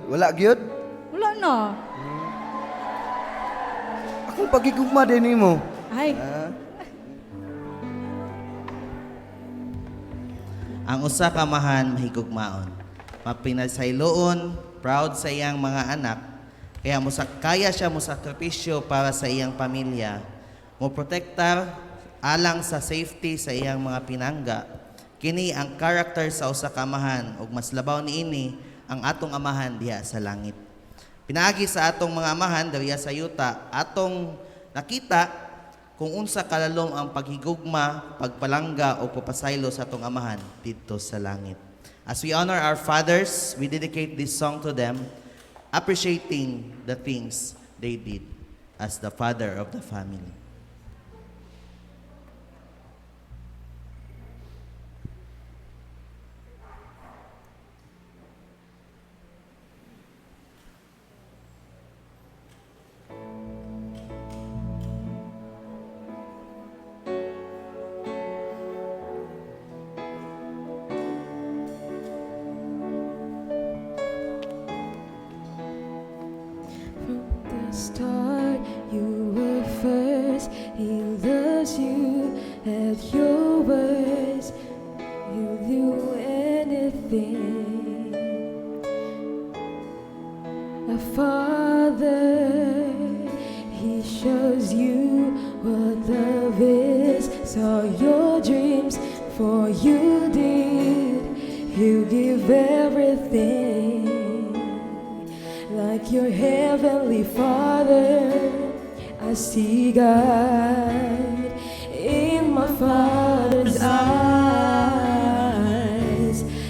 Wala na. Akong pagigugma din nimo. Ay, Ang usa ka mahan mahigugmaon. Mapinasayloon, proud sa iyang mga anak, Kaya kaya siya mo sakripisyo para sa iyang pamilya, mo protektar alang sa safety sa iyang mga pinangga. Kini ang karakter sa usa ka amahan ug mas labaw niini ang atong amahan diha sa langit. Pinaagi sa atong mga amahan diha sa yuta, atong nakita kung unsa kalalom ang paghigugma, pagpalangga o papasaylo sa atong amahan dito sa langit. As we honor our fathers, we dedicate this song to them, appreciating the things they did as the father of the family. From the start, you were first. He loves you at your worst. He'll do anything. A father, he shows you what love is. Saw your dreams for you did. He'll give everything. Like your heavenly Father, I see God in my Father's eyes,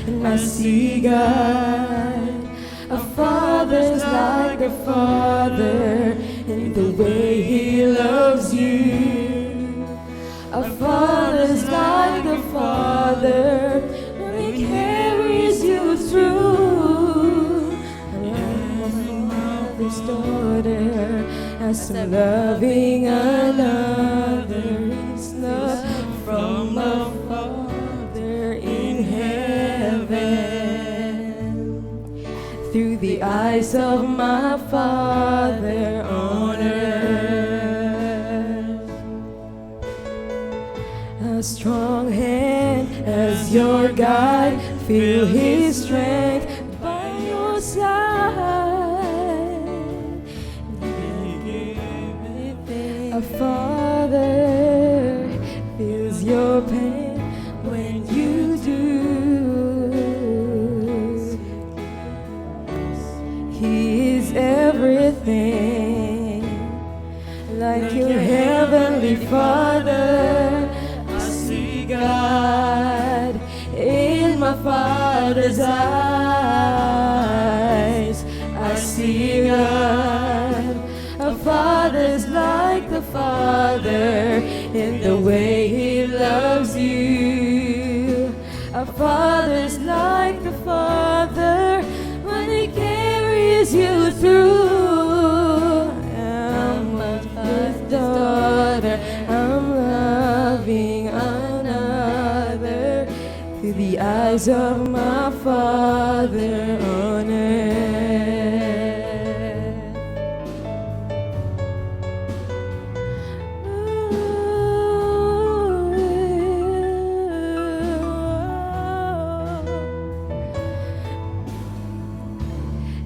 and I see God. A father's like a father in the way he loves you. A father's like a father when he carries you through. This daughter as I'm loving another is love from a Father in heaven. Through the eyes of my Father on earth, a strong hand as your guide, feel His strength by your side. A father feels your pain when you do. He is everything. Like your heavenly Father, I see God in my Father's eyes. I see God. A father's like the Father in the way He loves you. A father's like the Father when He carries you through. I'm a daughter, I'm loving another through the eyes of my Father on earth.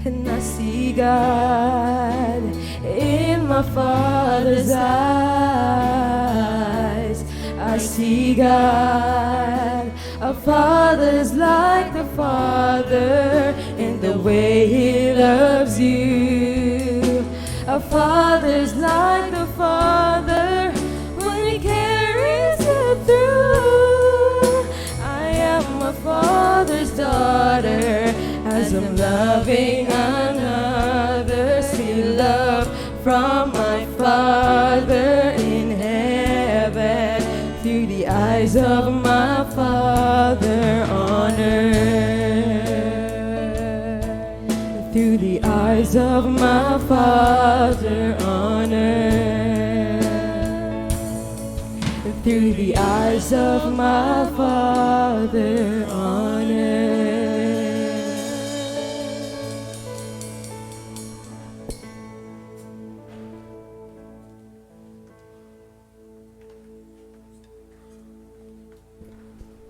And I see God in my Father's eyes. I see God. A father's like the Father in the way He loves you. A father's like the Father when He carries you through. I am my Father's daughter as I'm loving another. See love from my Father in heaven through the eyes of my Father on earth. Through the eyes of my Father on earth. Through the eyes of my Father on earth.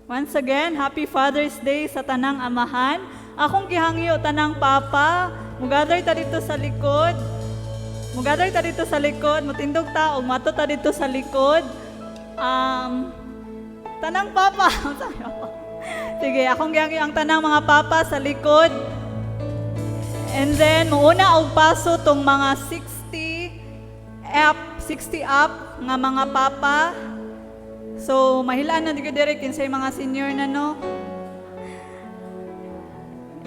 Once again, Happy Father's Day sa tanang amahan. Akong gihangyo tanang papa, Mugather ta dito sa likod. Mugather ta dito sa likod. Mutindog ta, o mato ta dito sa likod. Tanang papa. Sige, akong giyagi ang tanang mga papa sa likod. And then, muuna og paso tong mga 60 up nga mga papa. So, mahilaan na dito direct kinsay mga senior na no.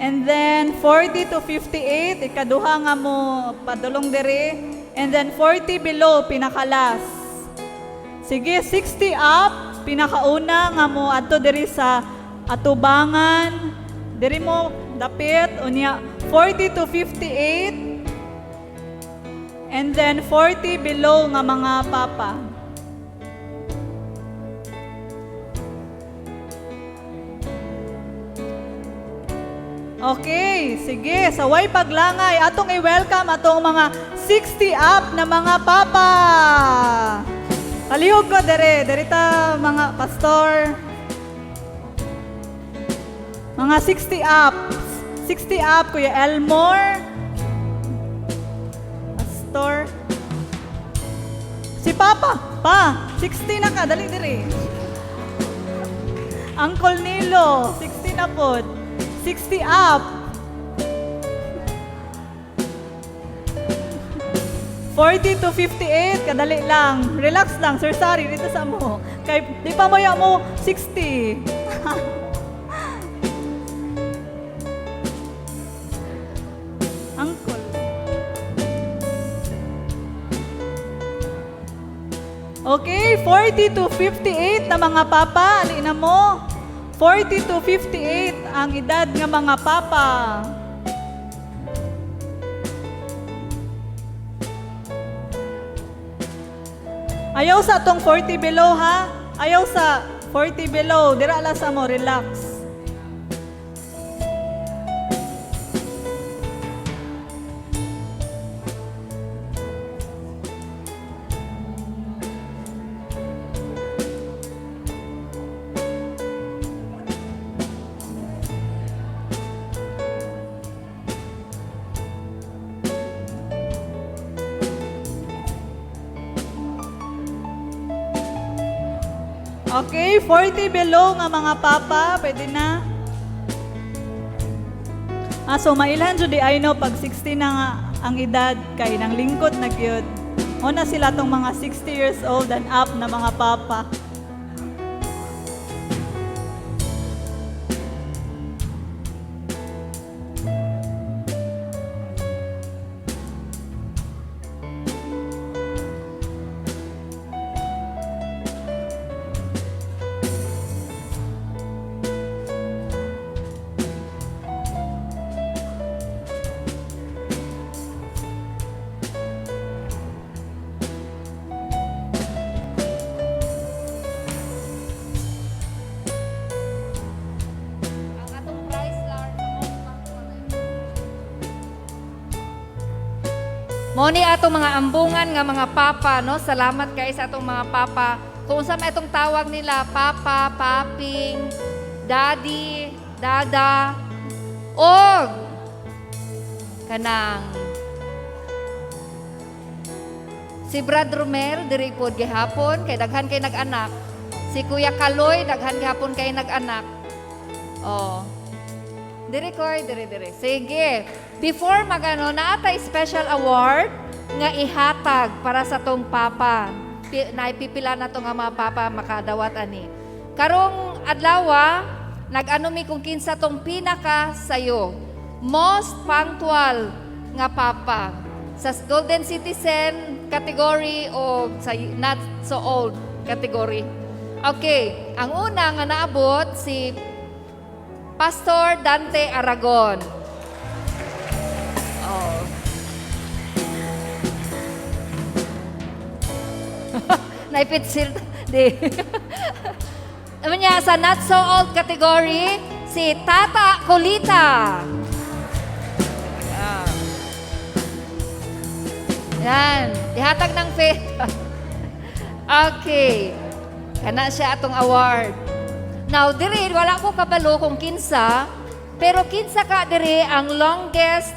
And then 40 to 58, ikaduha nga mo padulong dire. And then 40 below, pinakalas. Sige, 60 up, pinakauna nga mo ato diri sa atubangan. Diri mo dapit unya 40 to 58. And then 40 below nga mga papa. Okay, sige. Sa way paglangay, atong i-welcome atong mga 60 up na mga papa. Kalihog ko, dere. Dere ta, mga pastor. Mga 60 up. 60 up, Kuya Elmore. Pastor. Si Papa. Pa, 60 na ka. Dali, dere. Uncle Nilo, 60 na po. 60 up. 40 to 58, kadali lang. Relax lang, Sir Sari, dito sa mo. Kay, di pa maya mo, 60. Uncle. Okay, 40 to 58 na mga papa, ali na mo. 40 to 58 ang edad ng mga papa. Ayaw sa tong 40 below ha. Ayaw sa 40 below. Dira ala sa mo, relax. Okay, 40 below nga mga papa, pwede na. So mailhan jud di I know pag 60 na nga ang edad kay nang lingkod na gyud. Una sila tong mga 60 years old and up na mga papa. Moni atong mga ambungan nga mga papa, no? Salamat guys sa atong mga papa. Kung sa itong tawag nila, papa, paping, daddy, dada, og kanang si Brad Romel, diri pod gihapon, kay daghan kay nag-anak. Si Kuya Kaloy, daghan gihapon kay nag-anak. Oh. Diri koy, diri. Sige. Before magano, naatay special award nga ihatag para sa tong papa. Naipipila na to nga mga papa makadawat ani. Karong adlaw, nag-ano mi kung kinsa tong pinaka sayo. Most punctual nga papa sa Golden Citizen category o sa not so old category. Okay, ang una nga naabot si Pastor Dante Aragon. Oh. Naipitsil di. Naman niya sa not so old category si Tata Colita. Yan, ihatag ng faith. Okay. Kana siya atong award. Now, diri, wala ko kabalo kung kinsa, pero kinsa ka diri ang longest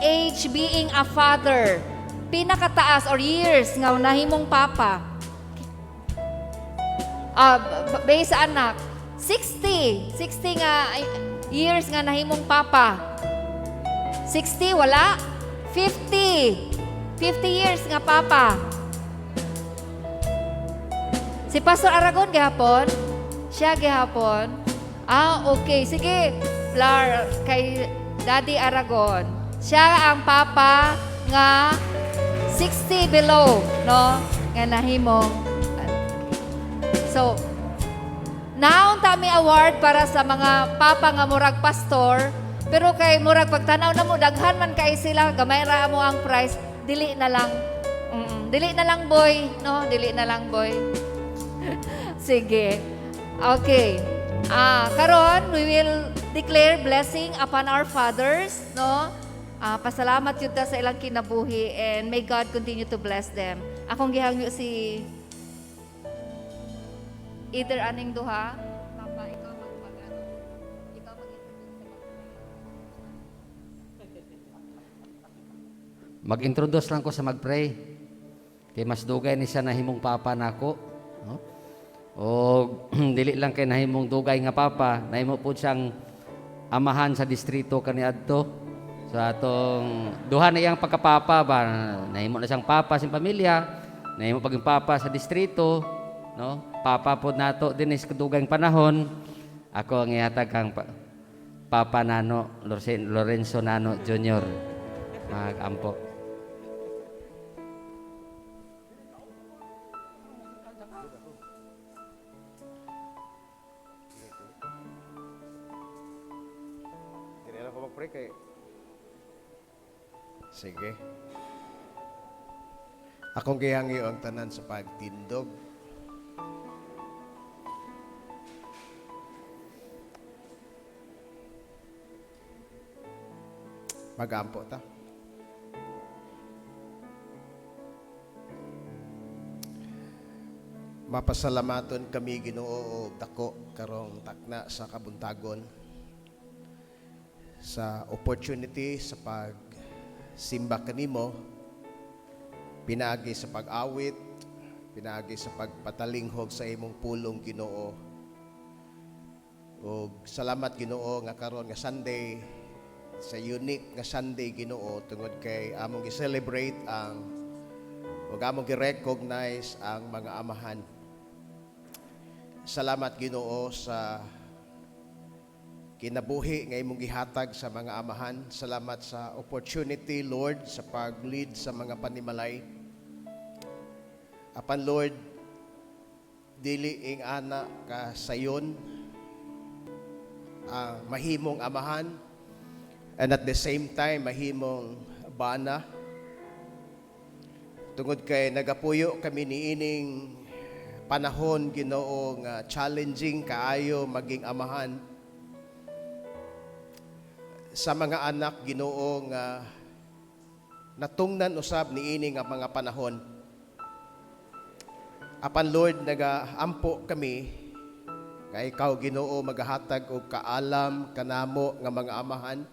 age being a father? Pinakataas or years nga nahimong papa? Based sa anak. 60 nga years nga nahimong papa. 60, wala? 50 years nga papa. Si Pastor Aragon gihapon? Siya gihapon? Okay. Sige, Lar, kay Daddy Aragon. Siya ang papa nga 60 below, no? Nga nahimong. So, naon ta mi award para sa mga papa nga murag pastor, pero kay murag pagtanaw na mo, daghan man kay sila, gamay ra mo ang price, dili na lang. Dili na lang, boy. No? Dili na lang, boy. Sige. Okay. Karon, we will declare blessing upon our fathers, no? Pasalamat yun ta sa ilang kinabuhi, and may God continue to bless them. Akong gihangyo si either aning duha. Papa, ikaw mag-ano. Ikaw Mag-introduce lang ko sa mag-pray. Kay mas dugay ni siya nahimong papa nako, no? O dili lang kay nahimong dugay nga papa, nahimo pud siyang amahan sa distrito kaniadto. Sa atong duha na iyang pagkapapa ba, nahimo na siyang papa sa pamilya, nahimo paging papa sa distrito, no? Papa pod nato dinis kadugayng panahon. Ako ang ihatag kang Papa Nano Lorenzo Nano Jr. Mag-ampo. Ganyan ako mag-pray kay... Sige. Akong gihangyo ang tanan sa pagtindog. Mag-ampo ta. Mapasalamaton kami Ginoo og dako karong takna sa kabuntagon sa opportunity sa pagsimba kanimo, pinaagi sa pag-awit, pinaagi sa pagpatalinghog sa imong pulong Ginoo. Og salamat Ginoo nga karon nga Sunday, sa unique nga Sunday Ginoo, tungod kay among gi-celebrate ang ug among gi-recognize ang mga amahan. Salamat Ginoo sa kinabuhi nga imong gihatag sa mga amahan. Salamat sa opportunity, Lord, sa pag-lead sa mga panimalay. Apan Lord, dili ing ana ka sayon mahimong amahan, and at the same time mahimong bana. Tungod kay nagapuyo kami niining panahon Ginoo nga challenging kaayo maging amahan sa mga anak Ginoo nga natungnan usab niini nga mga panahon. Apan Lord, nagaampo kami nga ikaw Ginoo magahatag og kaalam kanamo nga mga amahan.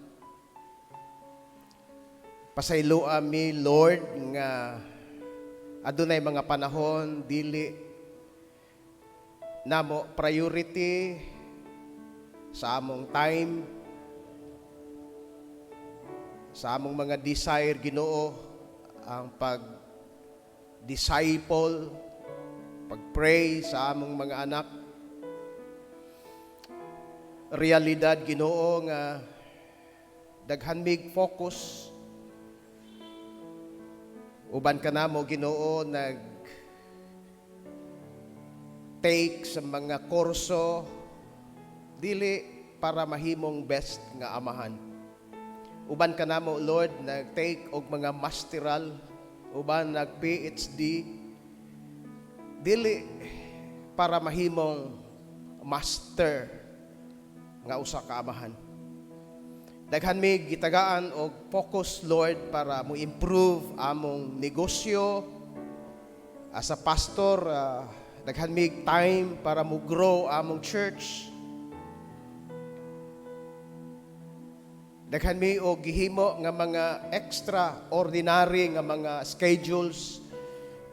Pasaylo mi Lord nga adunay mga panahon dili namo priority sa among time, sa among mga desire Ginoo, ang pag-disciple, pag-pray sa among mga anak. Realidad Ginoo nga daghan mig focus uban ka namo Ginoo take sa mga kurso dili para mahimong best nga amahan. Uban ka namo Lord take og mga masteral, uban nag-PhD dili para mahimong master nga usa ka amahan. Daghan mi gitagaan og focus Lord para mo improve among negosyo. As a pastor, daghan mi time para mo grow among church. Daghan mi og gihimo nga mga extraordinary nga mga schedules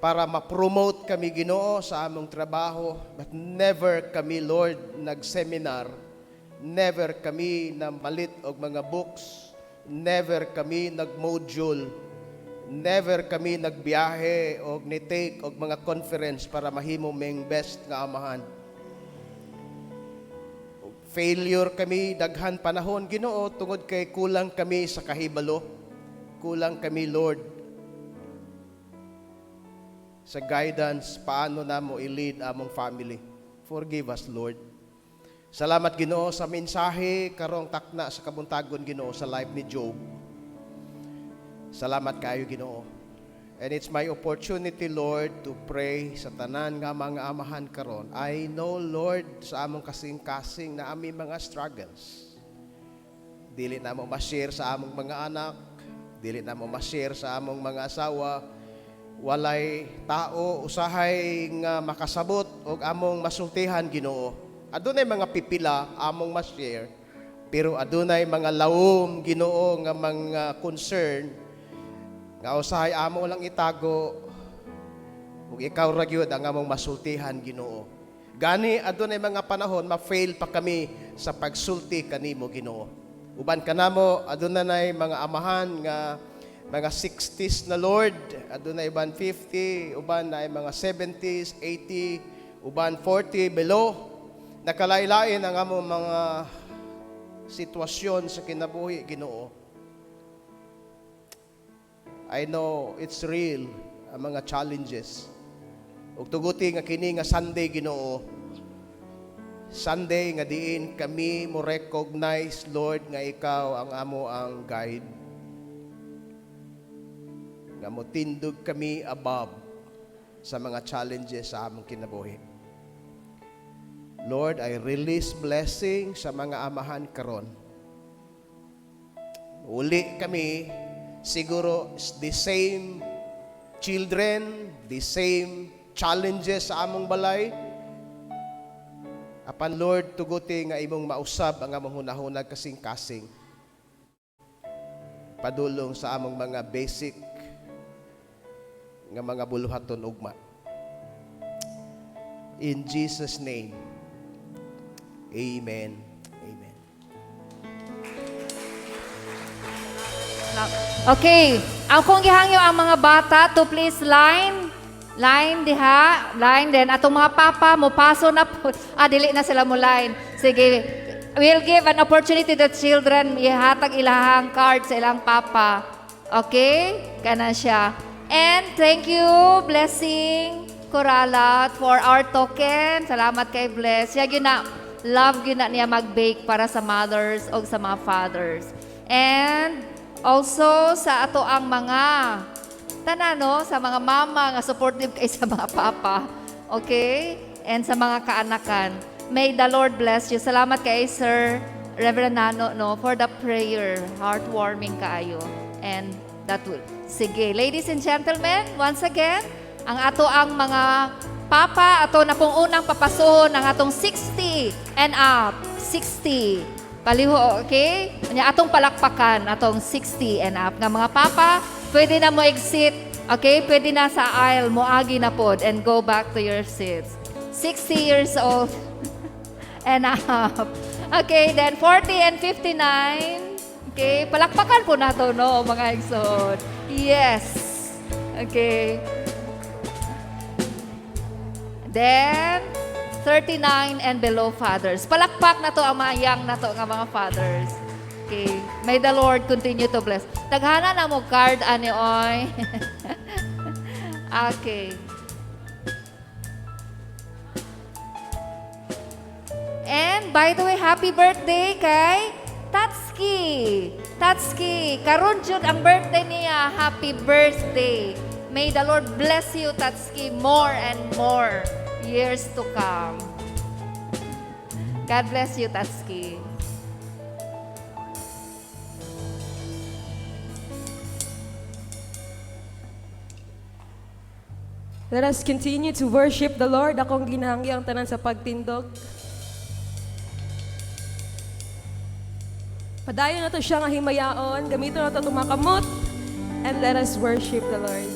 para ma-promote kami Ginoo sa among trabaho, but never kami, Lord, nag-seminar, never kami na malit og mga books, never kami nag-module, never kami nagbiyahe o ni-take og mga conference para mahimo ming best nga amahan. Failure kami daghan panahon Ginoo tungod kay kulang kami sa kahibalo. Kulang kami, Lord, sa guidance paano namo i-lead among family. Forgive us, Lord. Salamat Ginoo sa mensahe karong takna sa kabuntagon Ginoo sa life ni Job. Salamat kayo Ginoo. And it's my opportunity, Lord, to pray sa tanan nga mga amahan karon. I know, Lord, sa among kasing-kasing na aming mga struggles. Dili na mo ma-share sa among mga anak, dili na mo ma-share sa among mga asawa. Walay tao usahay nga makasabot og among masultihan Ginoo. Adunay mga pipila among ma-share, pero adunay mga lawom Ginoo nga mga concern nga usahay amo lang itago ug ikaw ra gyud ang among masultihan Ginoo. Gani adunay mga panahon ma-fail pa kami sa pagsulti kanimo Ginoo. Uban kanamo adunay mga amahan nga mga 60s na Lord, adunay uban 50, uban na mga 70s, 80, uban 40 below. Nakalain-lain ang among mga sitwasyon sa kinabuhi Ginoo. I know it's real ang mga challenges. Ug tuguti nga kini nga Sunday Ginoo. Sunday nga diin kami mo recognize, Lord, nga ikaw ang amo ang guide. Nga mo tindog kami above sa mga challenges sa among kinabuhi. Lord, I release blessing sa mga amahan karon. Uli kami siguro the same children, the same challenges sa among balay. Apan Lord, tuguti nga imong mausab ang among hunahunag kasing-kasing. Padulong sa among mga basic nga mga buluhaton ugma. In Jesus' name, amen. Amen. Okay, akong gihangyo ang mga bata to please line diha, line then atong mga papa mo paso na po. Dili na sila mo line. Sige, we'll give an opportunity to the children ihatag ilahang card sa ilang papa. Okay? Kana siya. And thank you, Blessing Coralat, for our token. Salamat kay Bless. Siya na love na niya mag-bake para sa mothers o sa mga fathers. And also sa ato ang mga tanano, sa mga mama nga supportive kay sa mga papa. Okay? And sa mga kaanakan. May the Lord bless you. Salamat kay Sir Reverend Nano for the prayer. Heartwarming kaayo. And that will. Sige, ladies and gentlemen, once again, ang ato ang mga papa, ato na pong unang papasohon ang atong 60 and up. 60. Paliho, okay? Atong palakpakan, atong 60 and up. Nga mga papa, pwede na mo exit, okay? Pwede na sa aisle, moagi na pod and go back to your seats. 60 years old and up. Okay, then 40 and 59. Okay, palakpakan po na to, no, mga eksod. Yes. Okay. Then, 39 and below fathers. Palakpak na to ang mga young na to, ang mga fathers. Okay. May the Lord continue to bless. Taghana na mo card, ani oy. Okay. And by the way, happy birthday kay Tatsuki. Tatsuki, karon jud ang birthday niya. Happy birthday. May the Lord bless you, Tatsuki, more and more years to come. God bless you, Tatsuki. Let us continue to worship the Lord. Akong ginahangyo ang tanan sa pagtindog. Padayon na to siya nga himayaon, gamito na to tumakamot, and let us worship the Lord.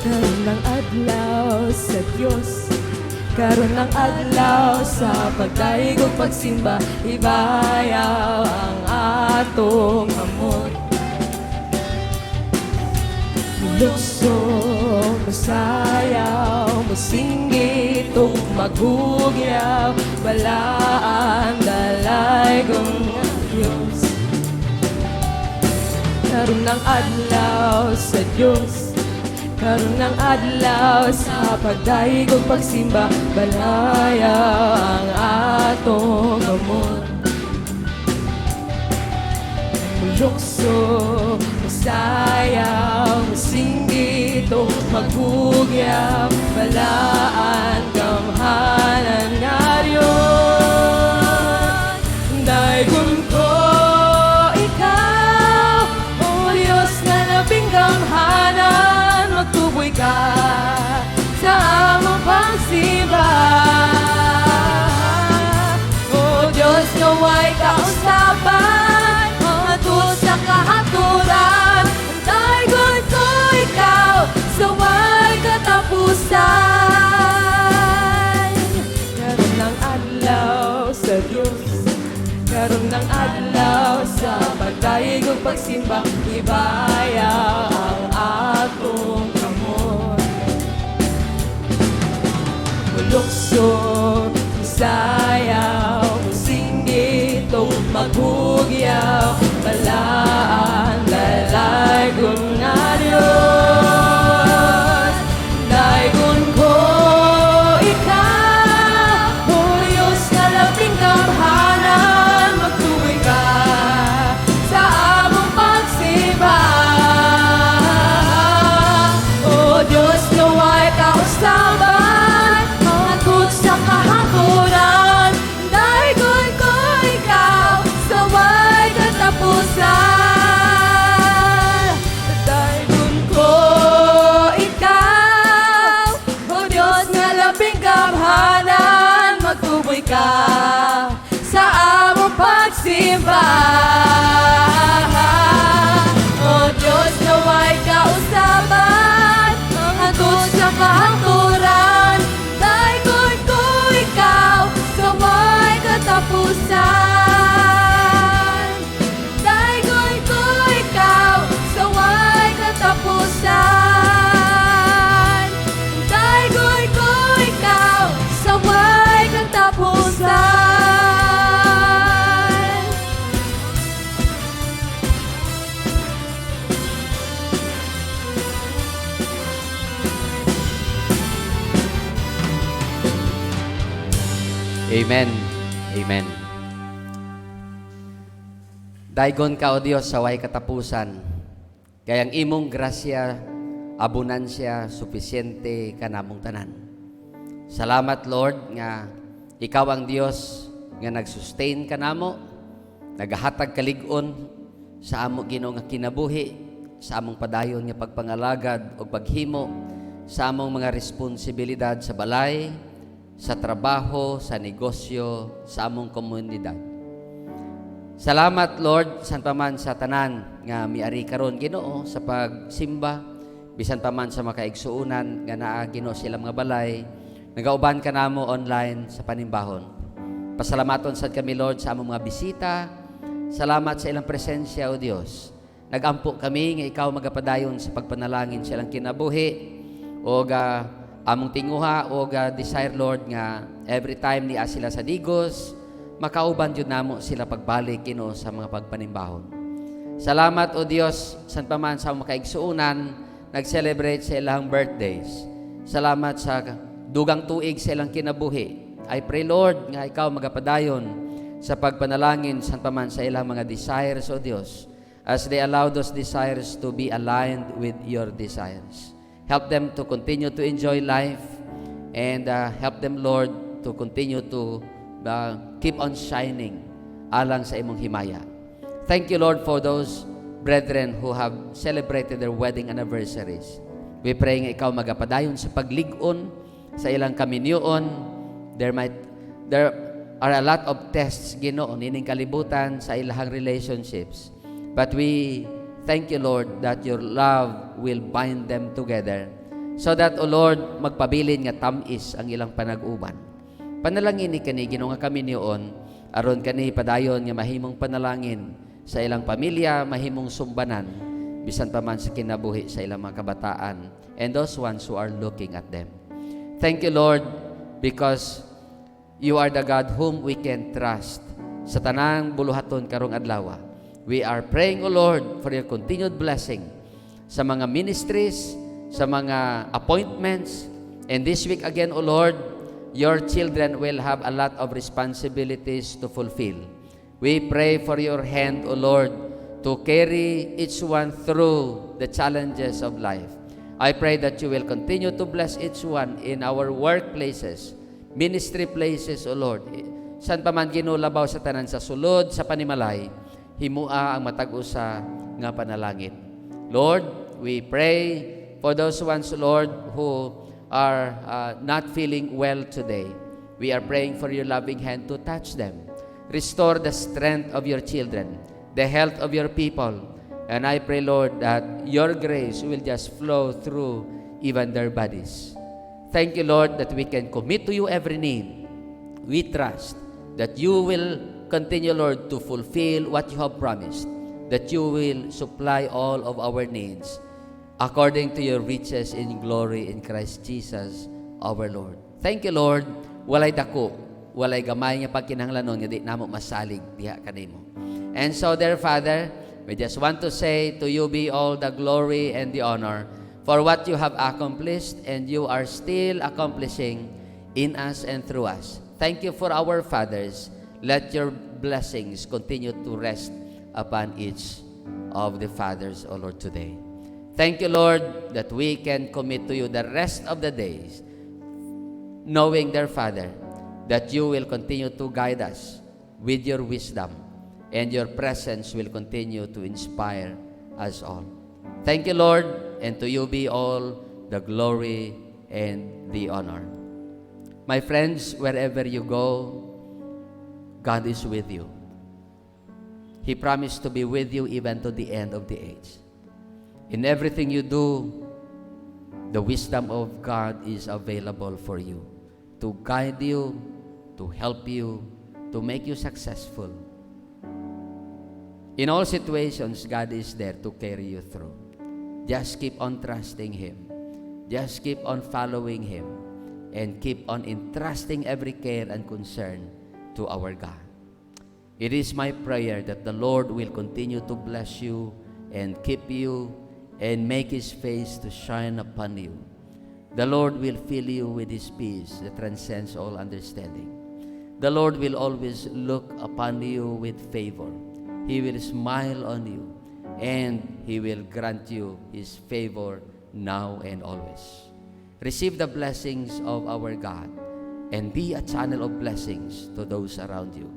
Karon ng adlaw sa Diyos, karon ng adlaw sa pagdaig ug pagsimba, ibayaw ang atong amot. Lukso, masayaw, masinggit ug magugyaw, balaan dalay kong Diyos. Karon ng adlaw sa Diyos, karon ng adlaw sa pagdaig ug pagsimba, balayaw ang atong amot. Mulukso, masayaw, masinggit ug magugyaw, balaan kamhanan nga Diyos. Daigon ko ikaw, O Diyos na labing gamhanan, magtuboy ka sa among pagsimba. O Diyos, naway kausapan, matud sa kahaturan, daigon ko ikaw sa way katapusan. Karon ng adlaw sa Diyos, karon ng adlaw sa pagdaig ug pagsimba, ibayaw ang atong kamot. Mulukso, masayaw, masinggit ug magugyaw, balaan dalaygon nga Diyos. Daigon ko ikaw, O Diyos na labing gamhanan, magtuloy ka sa among pagsimba. O Diyos, naway kausaban, matud sa kahaturan, daigon ko ikaw sa way katapusan. Daigon ko ikaw, O Diyos na labing gamhanan, magtuboy ka sa among pagsimba. O Diyos, naway kausaban, matud sa kahaturan, daigon ko ikaw sa way katapusan. Daigon ko ikaw sa way katapusan. Daigon ko ikaw sa way katapusan. Amen. Amen. Daigon ka, O Dios, sa way katapusan. Kayang imong grasya, abunansya, sufisyente ka namong tanan. Salamat, Lord, nga ikaw ang Dios nga nag-sustain ka namo, nagahatag kalig-on sa amo Ginoo nga kinabuhi, sa among padayon nga pagpangalagad o paghimo, sa among mga responsibilidad sa balay, sa trabaho, sa negosyo, sa among komunidad. Salamat, Lord, bisan pa man sa tanan nga miari karon Ginoo sa pagsimba, bisan pa man sa makaigsuunan nga naa Ginoo sila mga balay, nagauban ka namo online sa panimbahon. Pasalamaton sad kami, Lord, sa among mga bisita. Salamat sa ilang presensya, O Dios. Nagampo kami nga ikaw magapadayon sa pagpanalangin sa ilang kinabuhi o among tinguha o desire, Lord, nga every time niya sila sa digos, makauban yun namo sila pagbalik Ginoo sa mga pagpanimbahon. Salamat, O Dios, san pa man sa makaigsuunan nag-celebrate sa ilang birthdays. Salamat sa dugang tuig sa ilang kinabuhi. I pray, Lord, nga ikaw magapadayon sa pagpanalangin san pa man sa ilang mga desires, O Dios. as they allow those desires to be aligned with your desires. Help them to continue to enjoy life, and help them, Lord, to continue to keep on shining alang sa imong himaya. Thank you, Lord, for those brethren who have celebrated their wedding anniversaries. We pray nga ikaw magapadayon sa paglig-on sa ilang kaminyoon. There are a lot of tests, Ginoo, nining kalibutan sa ilahang relationships. But we thank you, Lord, that your love will bind them together so that, O Lord, magpabilin nga tamis ang ilang panag-uban. Panalangin ni kani, Ginoo, nga kaminyoon, aron kani padayon nga mahimong panalangin sa ilang pamilya, mahimong sumbanan, bisan pa man sa kinabuhi sa ilang mga kabataan, and those ones who are looking at them. Thank you, Lord, because you are the God whom we can trust. Sa tanang buluhaton karong adlaw, we are praying, O Lord, for your continued blessing sa mga ministries, sa mga appointments, and this week again, O Lord, your children will have a lot of responsibilities to fulfill. We pray for your hand, O Lord, to carry each one through the challenges of life. I pray that you will continue to bless each one in our workplaces, ministry places, O Lord. San pa man ginulabaw sa tanan sa sulod, sa panimalay, himua ang matag-usa nga panalangin. Lord, we pray for those ones, Lord, who are not feeling well today. We are praying for your loving hand to touch them. Restore the strength of your children, the health of your people. And I pray, Lord, that your grace will just flow through even their bodies. Thank you, Lord, that we can commit to you every need. We trust that you will continue, Lord, to fulfill what you have promised, that you will supply all of our needs according to your riches in glory in Christ Jesus, our Lord. Thank you, Lord. Walay dako, walay gamay nga pagkinahanglanon nga di namo masalig diha kanimo. And so, dear Father, we just want to say to you be all the glory and the honor for what you have accomplished and you are still accomplishing in us and through us. Thank you for our fathers. Let your blessings continue to rest upon each of the fathers, O Lord, today. Thank you, Lord, that we can commit to you the rest of the days, knowing, dear Father, that you will continue to guide us with your wisdom, and your presence will continue to inspire us all. Thank you, Lord, and to you be all the glory and the honor. My friends, wherever you go, God is with you. He promised to be with you even to the end of the age. In everything you do, the wisdom of God is available for you to guide you, to help you, to make you successful. In all situations, God is there to carry you through. Just keep on trusting Him. Just keep on following Him. And keep on entrusting every care and concern to our God. It is my prayer that the Lord will continue to bless you and keep you and make His face to shine upon you. The Lord will fill you with His peace that transcends all understanding. The Lord will always look upon you with favor. He will smile on you, and He will grant you His favor now and always. Receive the blessings of our God and be a channel of blessings to those around you.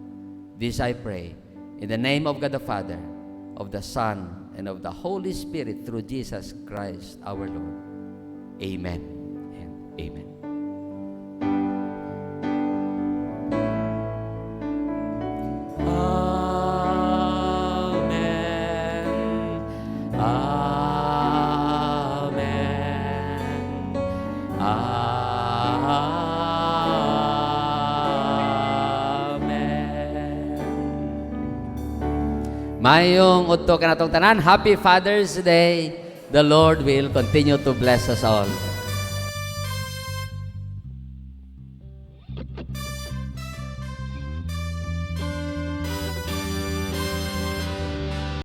This I pray in the name of God the Father, of the Son, and of the Holy Spirit through Jesus Christ our Lord. Amen and amen. Mayong udto kanatong tanan. Happy Father's Day. The Lord will continue to bless us all.